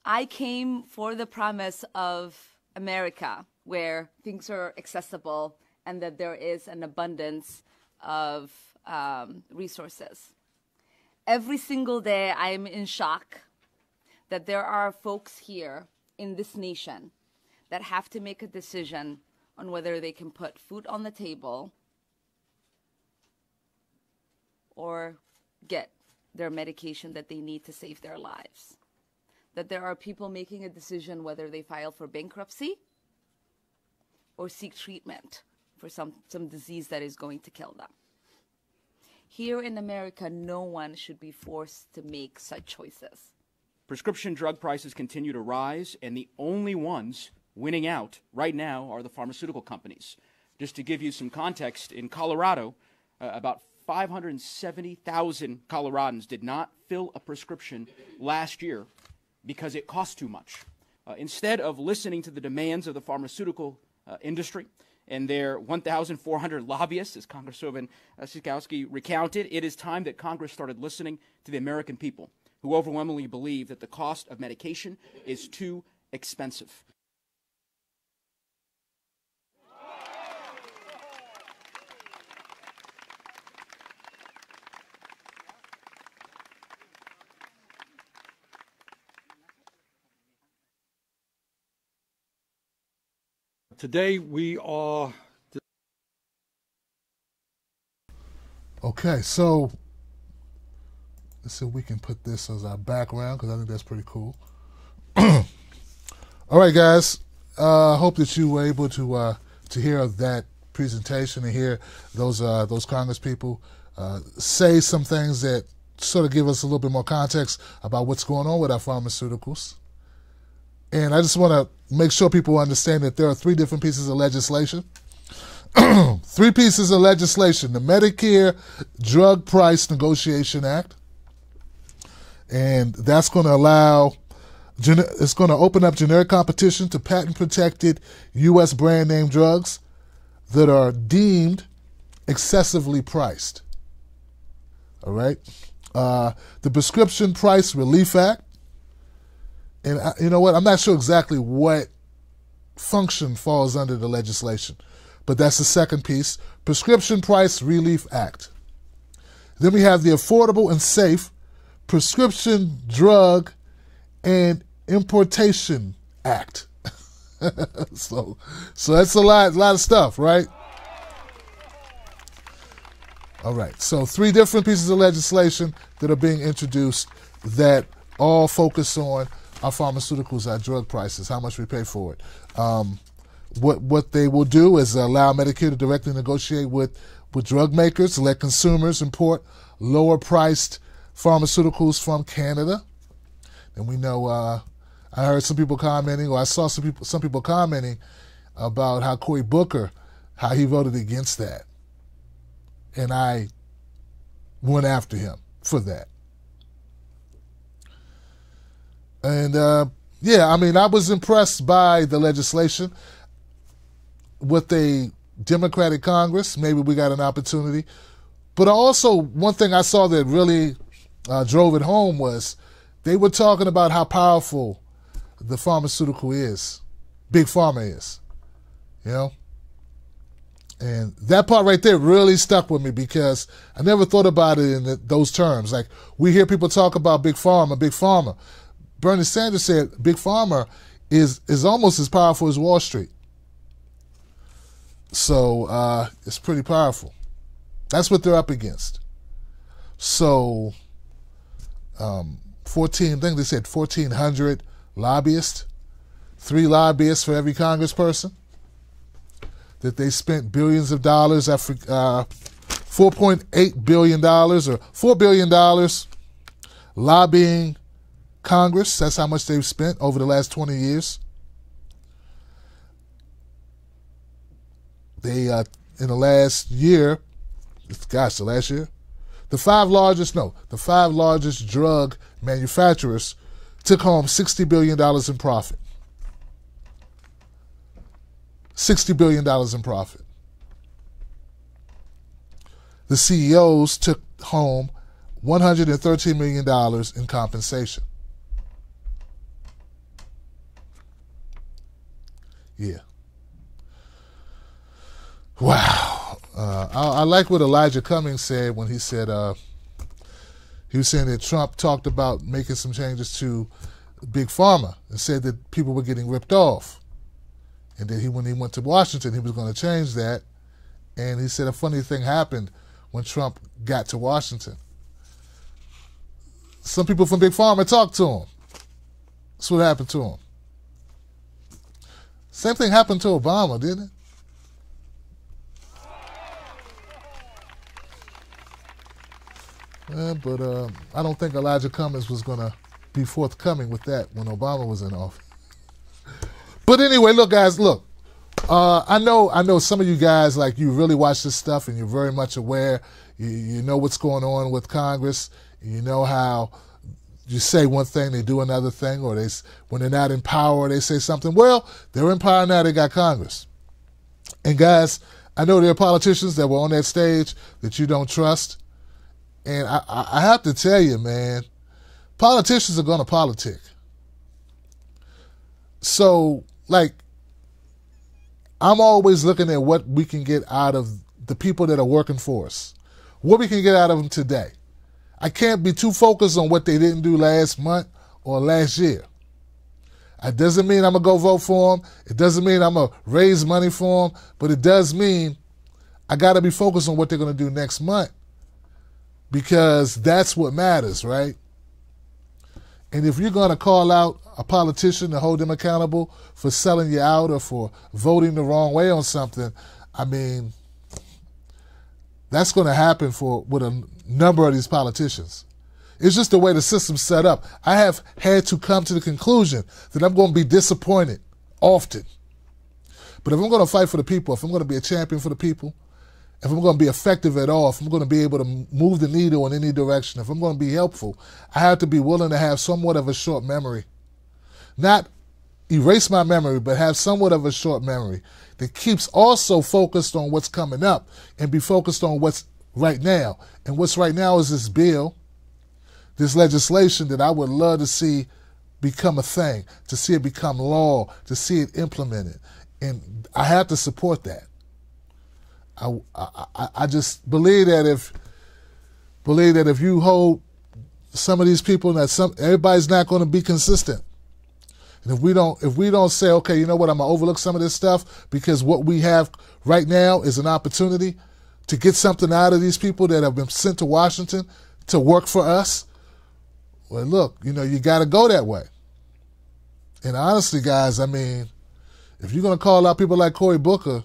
I came for the promise of America, where things are accessible and that there is an abundance of resources. Every single day, I am in shock that there are folks here in this nation that have to make a decision on whether they can put food on the table or get their medication that they need to save their lives. That there are people making a decision whether they file for bankruptcy or seek treatment for some disease that is going to kill them. Here in America, no one should be forced to make such choices. Prescription drug prices continue to rise, and the only ones winning out right now are the pharmaceutical companies. Just to give you some context, in Colorado, about 570,000 Coloradans did not fill a prescription last year because it cost too much. Instead of listening to the demands of the pharmaceutical industry and their 1,400 lobbyists, as Congresswoman Sikowski recounted, it is time that Congress started listening to the American people, who overwhelmingly believe that the cost of medication is too expensive. Today we are... Okay, so Let's see if we can put this as our background because I think that's pretty cool. All right, guys. Hope that you were able to hear that presentation and hear those Congress people say some things that sort of give us a little bit more context about what's going on with our pharmaceuticals. And I just want to make sure people understand that there are three different pieces of legislation. Three pieces of legislation: the Medicare Drug Price Negotiation Act, and that's going to allow, it's going to open up generic competition to patent-protected U.S. brand name drugs that are deemed excessively priced. All right? The Prescription Price Relief Act, and you know what? I'm not sure exactly what function falls under the legislation, but that's the second piece. Prescription Price Relief Act. Then we have the Affordable and Safe Prescription Drug and Importation Act. so that's a lot of stuff, right? All right, so three different pieces of legislation that are being introduced that all focus on our pharmaceuticals, our drug prices, how much we pay for it. What they will do is allow Medicare to directly negotiate with drug makers to let consumers import lower-priced pharmaceuticals from Canada. And we know, I heard some people commenting, or I saw some people commenting about how Cory Booker, how he voted against that. And I went after him for that. And, yeah, I mean, I was impressed by the legislation. With a Democratic Congress, maybe we got an opportunity. But also, one thing I saw that really drove it home was they were talking about how powerful the pharmaceutical is, Big Pharma is, you know? And that part right there really stuck with me because I never thought about it in those terms. Like, we hear people talk about Big Pharma, Big Pharma. Bernie Sanders said Big Pharma is almost as powerful as Wall Street. So it's pretty powerful. That's what they're up against. So 1,400 lobbyists, 3 lobbyists for every congressperson, that they spent billions of dollars, $4.8 billion or $4 billion lobbying Congress. That's how much they've spent over the last 20 years. They, in the last year, the last year, the five largest drug manufacturers took home $60 billion in profit. $60 billion in profit. The CEOs took home $113 million in compensation. Yeah. Wow. I like what Elijah Cummings said when he said, he was saying that Trump talked about making some changes to Big Pharma and said that people were getting ripped off. And that when he went to Washington, he was going to change that. And he said a funny thing happened when Trump got to Washington. Some people from Big Pharma talked to him. That's what happened to him. Same thing happened to Obama, didn't it? But I don't think Elijah Cummings was going to be forthcoming with that when Obama was in office. But anyway, look, guys, look. I know some of you guys, like, you really watch this stuff and you're very much aware. You know what's going on with Congress. You know how you say one thing, they do another thing, or when they're not in power, they say something. Well, they're in power now, they got Congress. And guys, I know there are politicians that were on that stage that you don't trust. And I have to tell you, man, politicians are going to politic. So, like, I'm always looking at what we can get out of the people that are working for us, what we can get out of them today. I can't be too focused on what they didn't do last month or last year. It doesn't mean I'm going to go vote for them. It doesn't mean I'm going to raise money for them. But it does mean I got to be focused on what they're going to do next month because that's what matters, right? And if you're going to call out a politician to hold them accountable for selling you out or for voting the wrong way on something, I mean, that's going to happen with a number of these politicians. It's just the way the system's set up. I have had to come to the conclusion that I'm going to be disappointed often. But if I'm going to fight for the people, if I'm going to be a champion for the people, if I'm going to be effective at all, if I'm going to be able to move the needle in any direction, if I'm going to be helpful, I have to be willing to have somewhat of a short memory. Not erase my memory, but have somewhat of a short memory that keeps also focused on what's coming up and be focused on what's right now. And what's right now is this bill, this legislation that I would love to see become a thing, to see it become law, to see it implemented. And I have to support that. I just believe that if you hold some of these people, that everybody's not going to be consistent. And if we don't say, okay, you know what, I'm gonna overlook some of this stuff because what we have right now is an opportunity to get something out of these people that have been sent to Washington to work for us. Well, look, you got to go that way. And honestly, guys, I mean, if you're going to call out people like Cory Booker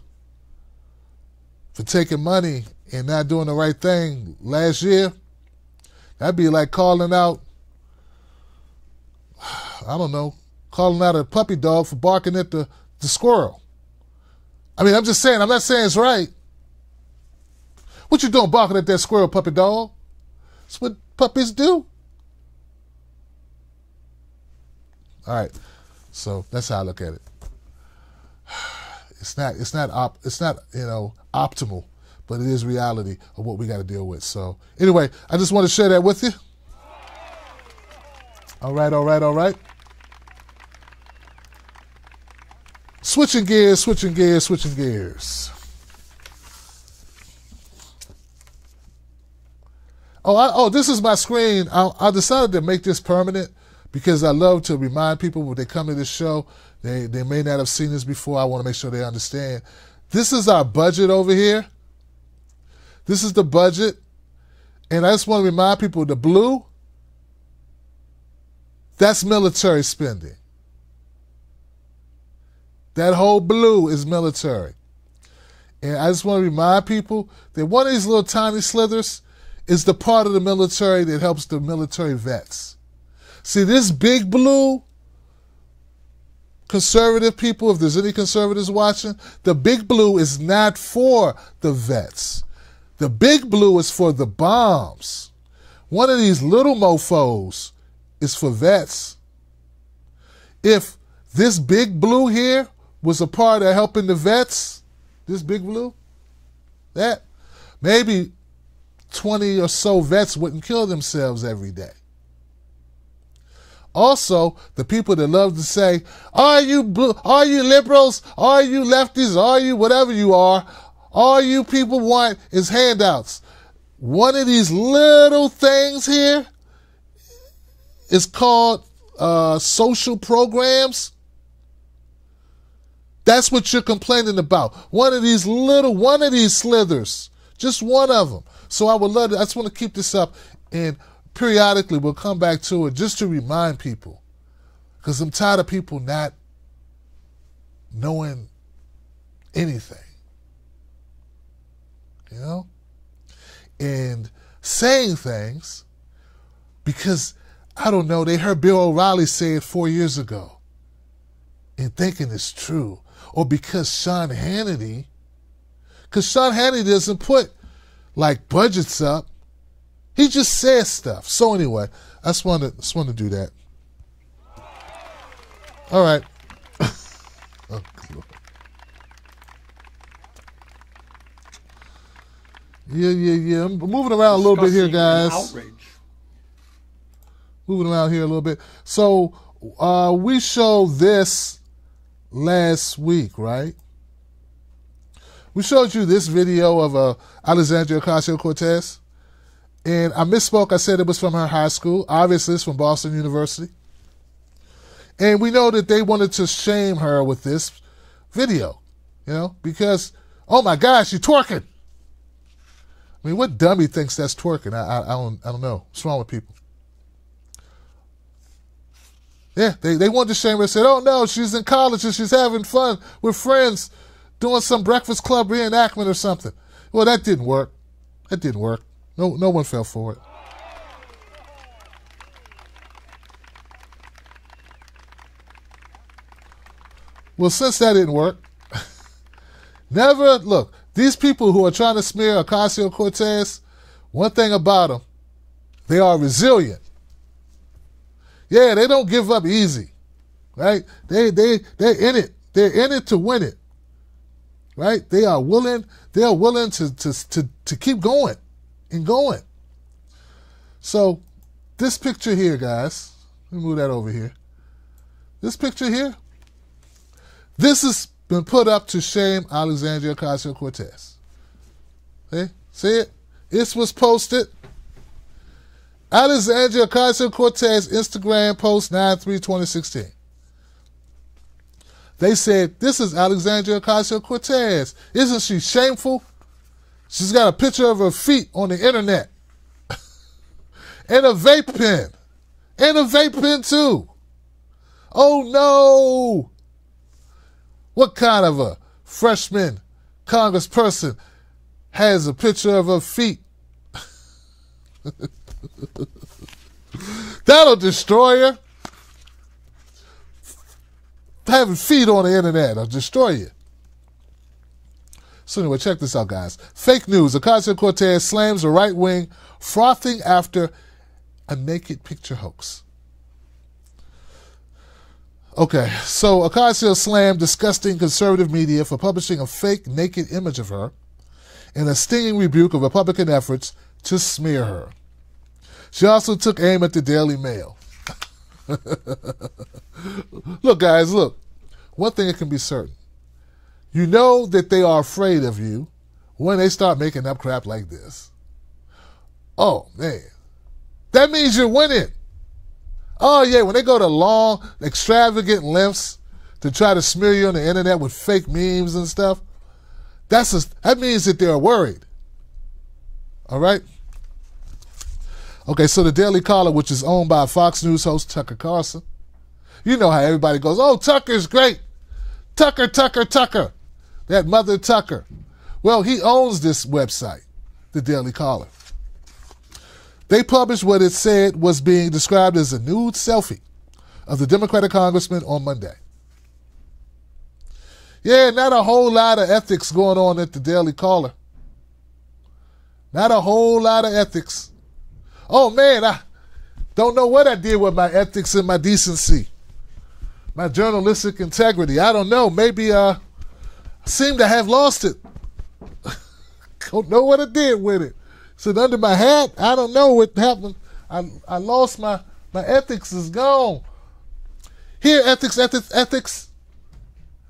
for taking money and not doing the right thing last year, that'd be like calling out, I don't know, calling out a puppy dog for barking at the squirrel. I mean, I'm just saying, I'm not saying it's right. What you doing barking at that squirrel, puppy dog? That's what puppies do. All right, so that's how I look at it. It's not optimal, but it is reality of what we got to deal with. So anyway, I just want to share that with you. All right. Switching gears. Oh, this is my screen. I decided to make this permanent because I love to remind people when they come to this show, they may not have seen this before. I want to make sure they understand. This is our budget over here. This is the budget. And I just want to remind people, the blue, that's military spending. That whole blue is military. And I just want to remind people that one of these little tiny slithers is the part of the military that helps the military vets. See, this big blue, conservative people, if there's any conservatives watching, the big blue is not for the vets. The big blue is for the bombs. One of these little mofos is for vets. If this big blue here was a part of helping the vets, this big blue, that maybe 20 or so vets wouldn't kill themselves every day. Also, the people that love to say, are you liberals, are you lefties, are you whatever you are, all you people want is handouts. One of these little things here is called social programs. That's what you're complaining about. One of these slithers, just one of them. So I just want to keep this up, and periodically we'll come back to it just to remind people, because I'm tired of people not knowing anything, and saying things because, I don't know, they heard Bill O'Reilly say it 4 years ago and thinking it's true, or because Sean Hannity doesn't put like budgets up. He just says stuff. So anyway, I just wanted to do that. All right. Oh, Lord. Yeah. I'm moving around a little bit here, guys. Outrage. Moving around here a little bit. So we showed this last week, right? We showed you this video of Alexandria Ocasio-Cortez. And I misspoke. I said it was from her high school. Obviously, it's from Boston University. And we know that they wanted to shame her with this video, because, oh my gosh, you're twerking. I mean, what dummy thinks that's twerking? I don't know. What's wrong with people? Yeah, they wanted to shame her and said, oh no, she's in college and she's having fun with friends doing some Breakfast Club reenactment or something. Well, that didn't work. That didn't work. No one fell for it. Well, since that didn't work, look, these people who are trying to smear Ocasio-Cortez, one thing about them, they are resilient. Yeah, they don't give up easy, right? They're in it. They're in it to win it, right? They are willing to keep going and going. So this picture here, guys, let me move that over here. This picture here, this has been put up to shame Alexandria Ocasio-Cortez. Okay? See it? This was posted. Alexandria Ocasio-Cortez Instagram post 9/3/2016. They said, this is Alexandria Ocasio-Cortez. Isn't she shameful? She's got a picture of her feet on the internet. And a vape pen. And a vape pen too. Oh no! What kind of a freshman congressperson has a picture of her feet? That'll destroy her. Having feet on the internet will destroy you. So anyway, check this out, guys. Fake news. Ocasio-Cortez slams a right wing frothing after a naked picture hoax. Okay, so Ocasio slammed disgusting conservative media for publishing a fake naked image of her in a stinging rebuke of Republican efforts to smear her. She also took aim at the Daily Mail. Look, guys, look. One thing that can be certain. You know that they are afraid of you when they start making up crap like this. Oh, man. That means you're winning. Oh, yeah, when they go to long, extravagant lengths to try to smear you on the internet with fake memes and stuff, that means that they're worried. All right? Okay, so the Daily Caller, which is owned by Fox News host Tucker Carlson. You know how everybody goes, oh, Tucker's great. Tucker. That mother Tucker. Well, he owns this website, the Daily Caller. They published what it said was being described as a nude selfie of the Democratic congressman on Monday. Yeah, not a whole lot of ethics going on at the Daily Caller. Not a whole lot of ethics. Oh, man, I don't know what I did with my ethics and my decency, my journalistic integrity. I don't know. Maybe I seem to have lost it. Don't know what I did with it. It's under my hat. I don't know what happened. I lost my ethics is gone. Here, ethics.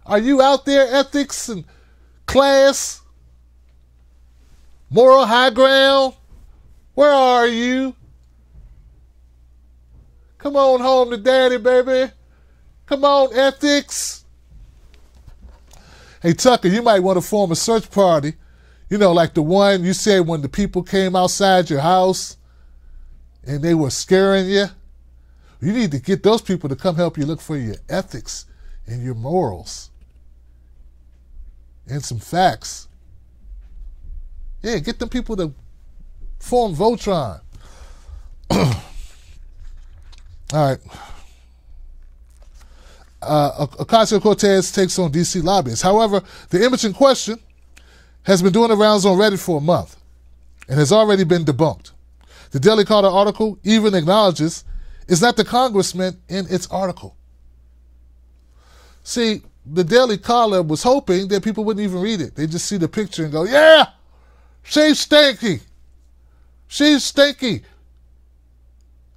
Are you out there, ethics and class? Moral high ground? Where are you? Come on home to daddy, baby. Come on, ethics. Hey, Tucker, you might want to form a search party. You know, like the one you said when the people came outside your house and they were scaring you. You need to get those people to come help you look for your ethics and your morals and some facts. Yeah, get them people to form Voltron. All right. Ocasio-Cortez takes on D.C. lobbyists. However, the image in question has been doing the rounds on Reddit for a month and has already been debunked. The Daily Caller article even acknowledges it's not the congressman in its article. See, the Daily Caller was hoping that people wouldn't even read it. They just see the picture and go, yeah, she's stinky. She's stinky.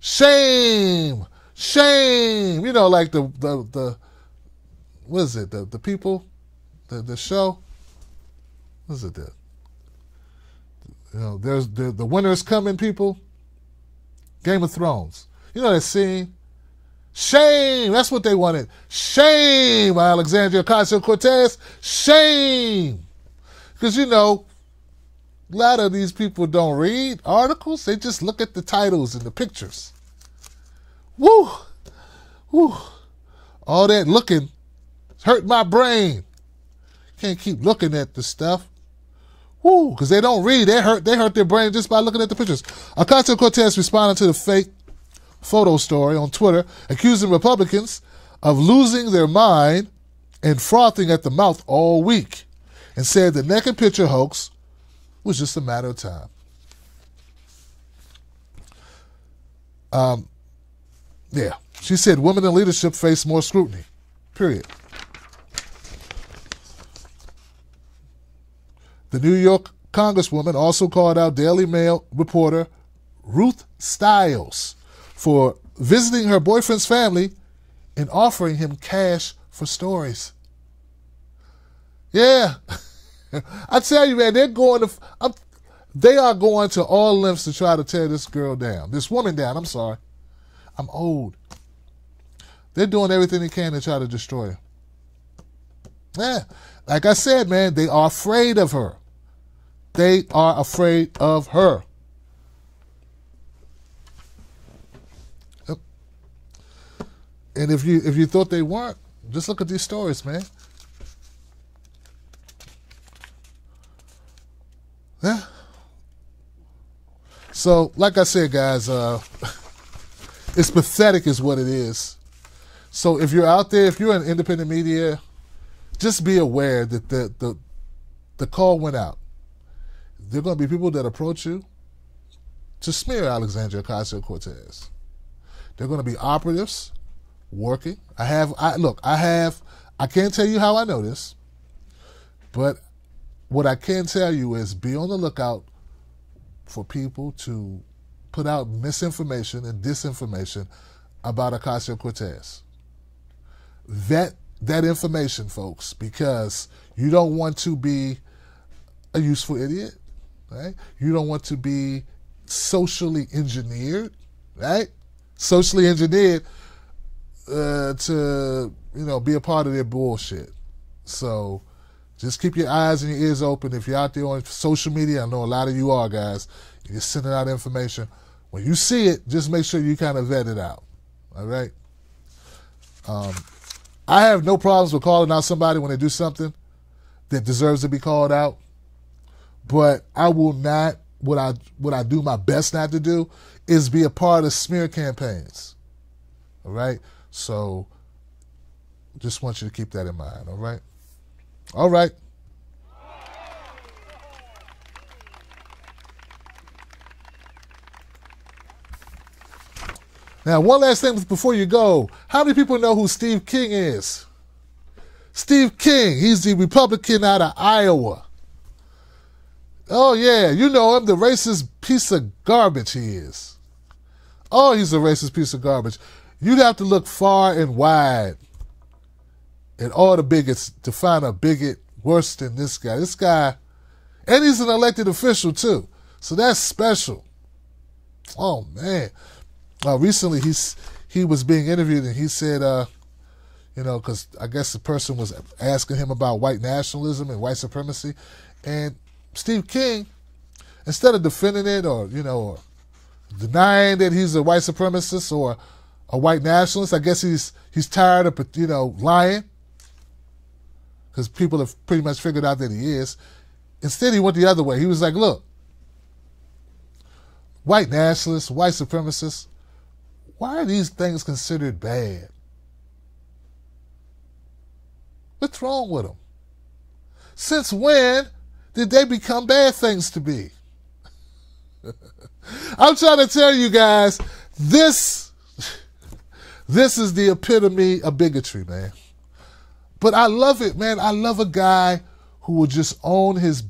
Shame. You know, like the what is it? The people, the show. What is it? You know, there's the winter's coming, people. Game of Thrones. You know that scene? Shame. That's what they wanted. Shame, Alexandria Ocasio-Cortez. Shame. Because, you know, A lot of these people don't read articles. They just look at the titles and the pictures. Woo! Woo! All that looking hurt my brain. Can't keep looking at the stuff. Woo! Because they don't read. They hurt their brain just by looking at the pictures. Ocasio-Cortez responded to the fake photo story on Twitter, accusing Republicans of losing their mind and frothing at the mouth all week, and said the naked picture hoax was just a matter of time. Yeah. She said women in leadership face more scrutiny. Period. The New York Congresswoman also called out Daily Mail reporter Ruth Stiles for visiting her boyfriend's family and offering him cash for stories. Yeah. I tell you, man, they are going to all lengths to try to tear this girl down. This woman down, I'm sorry. I'm old. They're doing everything they can to try to destroy her. Yeah. Like I said, man, they are afraid of her. They are afraid of her. Yep. And if you thought they weren't, just look at these stories, man. Yeah. So, like I said, guys, it's pathetic is what it is. So if you're out there, if you're in independent media, just be aware that the call went out. There are going to be people that approach you to smear Alexandria Ocasio-Cortez. There are going to be operatives working. I can't tell you how I know this, but what I can tell you is be on the lookout for people to put out misinformation and disinformation about Ocasio-Cortez. Vet that information, folks, because you don't want to be a useful idiot, right? You don't want to be socially engineered, right? Socially engineered to, be a part of their bullshit. So just keep your eyes and your ears open. If you're out there on social media, I know a lot of you are, guys, you're sending out information. When you see it, just make sure you kind of vet it out, all right? I have no problems with calling out somebody when they do something that deserves to be called out, but I will not, what I do my best not to do is be a part of smear campaigns, all right? So just want you to keep that in mind, all right? All right. Now, one last thing before you go. How many people know who Steve King is? Steve King, he's the Republican out of Iowa. Oh, yeah, you know him, the racist piece of garbage he is. Oh, he's a racist piece of garbage. You'd have to look far and wide at all the bigots to find a bigot worse than this guy. This guy, and he's an elected official, too. So that's special. Oh, man. Recently, he was being interviewed, and he said, because I guess the person was asking him about white nationalism and white supremacy, and Steve King, instead of defending it or denying that he's a white supremacist or a white nationalist, I guess he's tired of lying, because people have pretty much figured out that he is. Instead, he went the other way. He was like, look, white nationalists, white supremacists, why are these things considered bad? What's wrong with them? Since when did they become bad things to be? I'm trying to tell you guys, this is the epitome of bigotry, man. But I love it, man. I love a guy who will just own his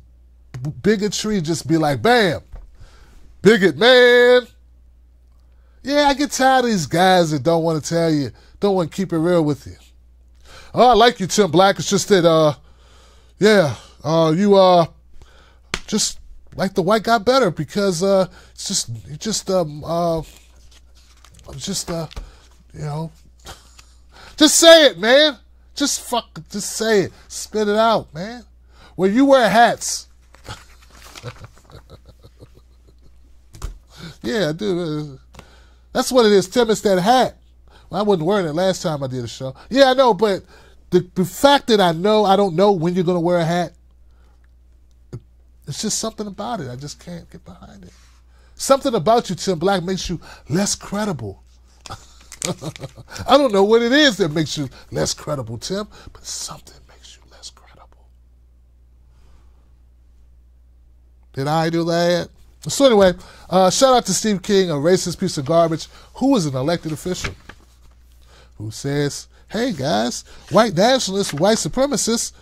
bigotry, just be like, bam, bigot, man. Yeah, I get tired of these guys that don't want to tell you, don't want to keep it real with you. Oh, I like you, Tim Black. It's just that, you just like the white guy better because just say it, man. Just say it. Spit it out, man. Well, you wear hats. Yeah, I do. That's what it is, Tim. It's that hat. Well, I wasn't wearing it last time I did a show. Yeah, I know, but the fact that I don't know when you're going to wear a hat, it's just something about it. I just can't get behind it. Something about you, Tim Black, makes you less credible. I don't know what it is that makes you less credible, Tim, but something makes you less credible. Did I do that? So anyway, shout out to Steve King, a racist piece of garbage, who is an elected official, who says, hey guys, white nationalists, white supremacists,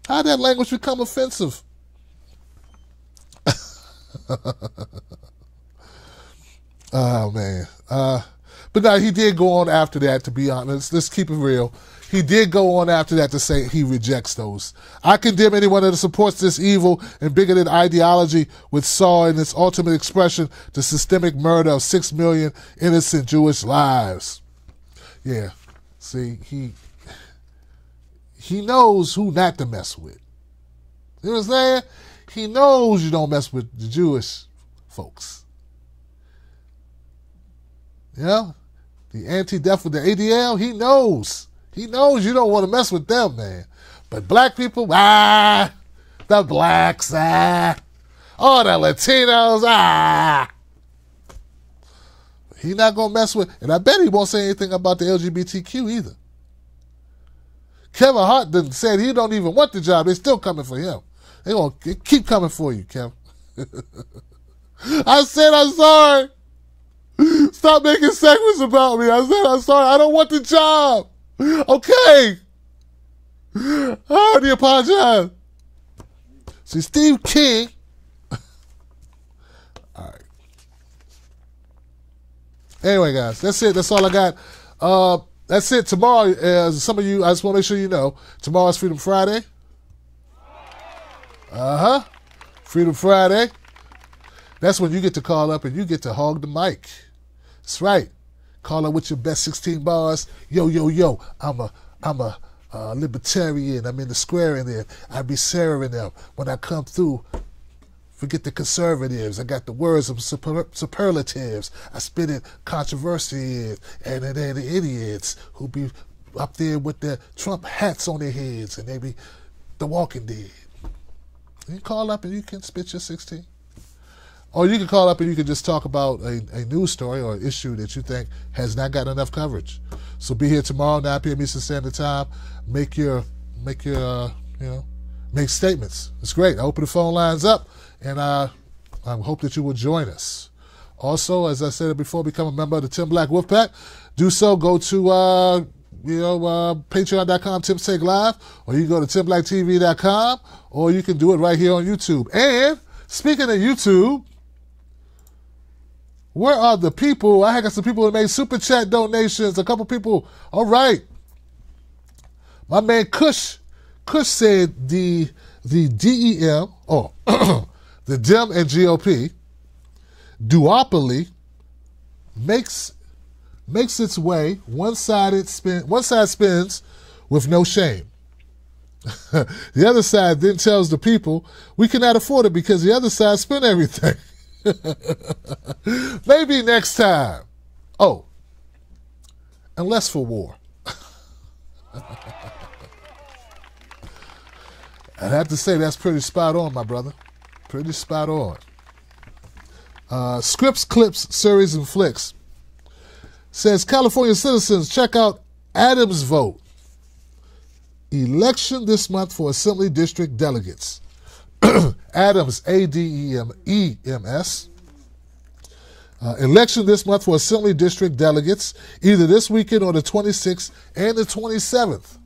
how'd that language become offensive? Oh, man. But no, he did go on after that, to be honest. Let's keep it real. He did go on after that to say he rejects those. I condemn anyone that supports this evil and bigoted ideology, which saw in its ultimate expression the systemic murder of 6 million innocent Jewish lives. Yeah. See, he knows who not to mess with. You know what I'm saying? He knows you don't mess with the Jewish folks. You know? The anti-death with the ADL, he knows. He knows you don't want to mess with them, man. But black people, the blacks, the Latinos, He not going to mess with, and I bet he won't say anything about the LGBTQ either. Kevin Hart said he don't even want the job. They're still coming for him. They're going to keep coming for you, Kevin. I said I'm sorry. Stop making segments about me. I said I'm sorry. I don't want the job. Okay. I already apologize. See, Steve King. All right. Anyway, guys, that's it. That's all I got. That's it. Tomorrow, some of you, I just want to make sure you know, tomorrow is Freedom Friday. Freedom Friday. That's when you get to call up and you get to hog the mic. That's right. Call up with your best 16 bars. Yo, yo, yo. I'm a libertarian. I'm in the square in there. I be serving them. When I come through, forget the conservatives. I got the words of superlatives. I spit it controversy and then the idiots who be up there with their Trump hats on their heads and they be the Walking Dead. You call up and you can spit your 16. Or you can call up and you can just talk about a news story or an issue that you think has not got enough coverage. So be here tomorrow, 9 p.m. Eastern Standard Time. Make statements. It's great. I open the phone lines up, and I hope that you will join us. Also, as I said before, become a member of the Tim Black Wolfpack. Do so. Go to patreon.com, Tim's Take Live, or you can go to timblacktv.com, or you can do it right here on YouTube. And speaking of YouTube, where are the people? I got some people that made super chat donations. A couple people. All right. My man Kush said the DEM, the Dem and GOP duopoly makes its way. One side spins with no shame. The other side then tells the people we cannot afford it because the other side spent everything. Maybe next time. Oh, unless for war. I'd have to say that's pretty spot on, my brother. Pretty spot on. Scripts, Clips, Series, and Flicks says California citizens, check out Adams vote. Election this month for Assembly District delegates. Adams, ADEMS. Election this month for Assembly District delegates, either this weekend or the 26th and the 27th.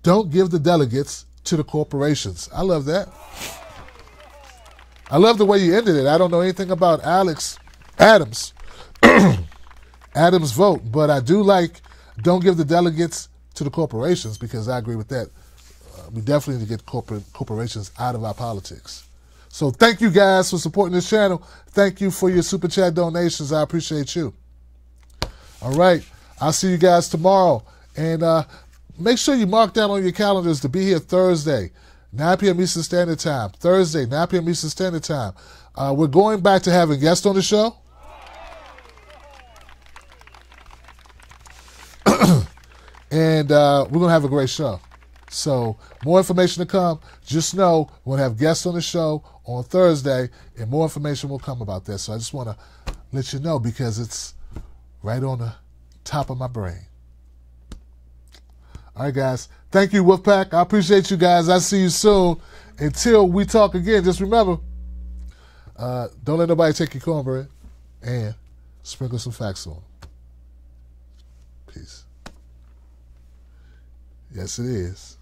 Don't give the delegates to the corporations. I love that. I love the way you ended it. I don't know anything about Adams vote, but I do like don't give the delegates to the corporations because I agree with that. We definitely need to get corporations out of our politics. So thank you guys for supporting this channel. Thank you for your super chat donations. I appreciate you. All right. I'll see you guys tomorrow. And make sure you mark down on your calendars to be here Thursday. 9 p.m. Eastern Standard Time. Thursday, 9 p.m. Eastern Standard Time. We're going back to having guests on the show. And we're going to have a great show. So more information to come. Just know we're going to have guests on the show on Thursday, and more information will come about this. So I just want to let you know because it's right on the top of my brain. All right, guys. Thank you, Wolfpack. I appreciate you guys. I'll see you soon. Until we talk again, just remember, don't let nobody take your cornbread, and sprinkle some facts on them. Peace. Yes, it is.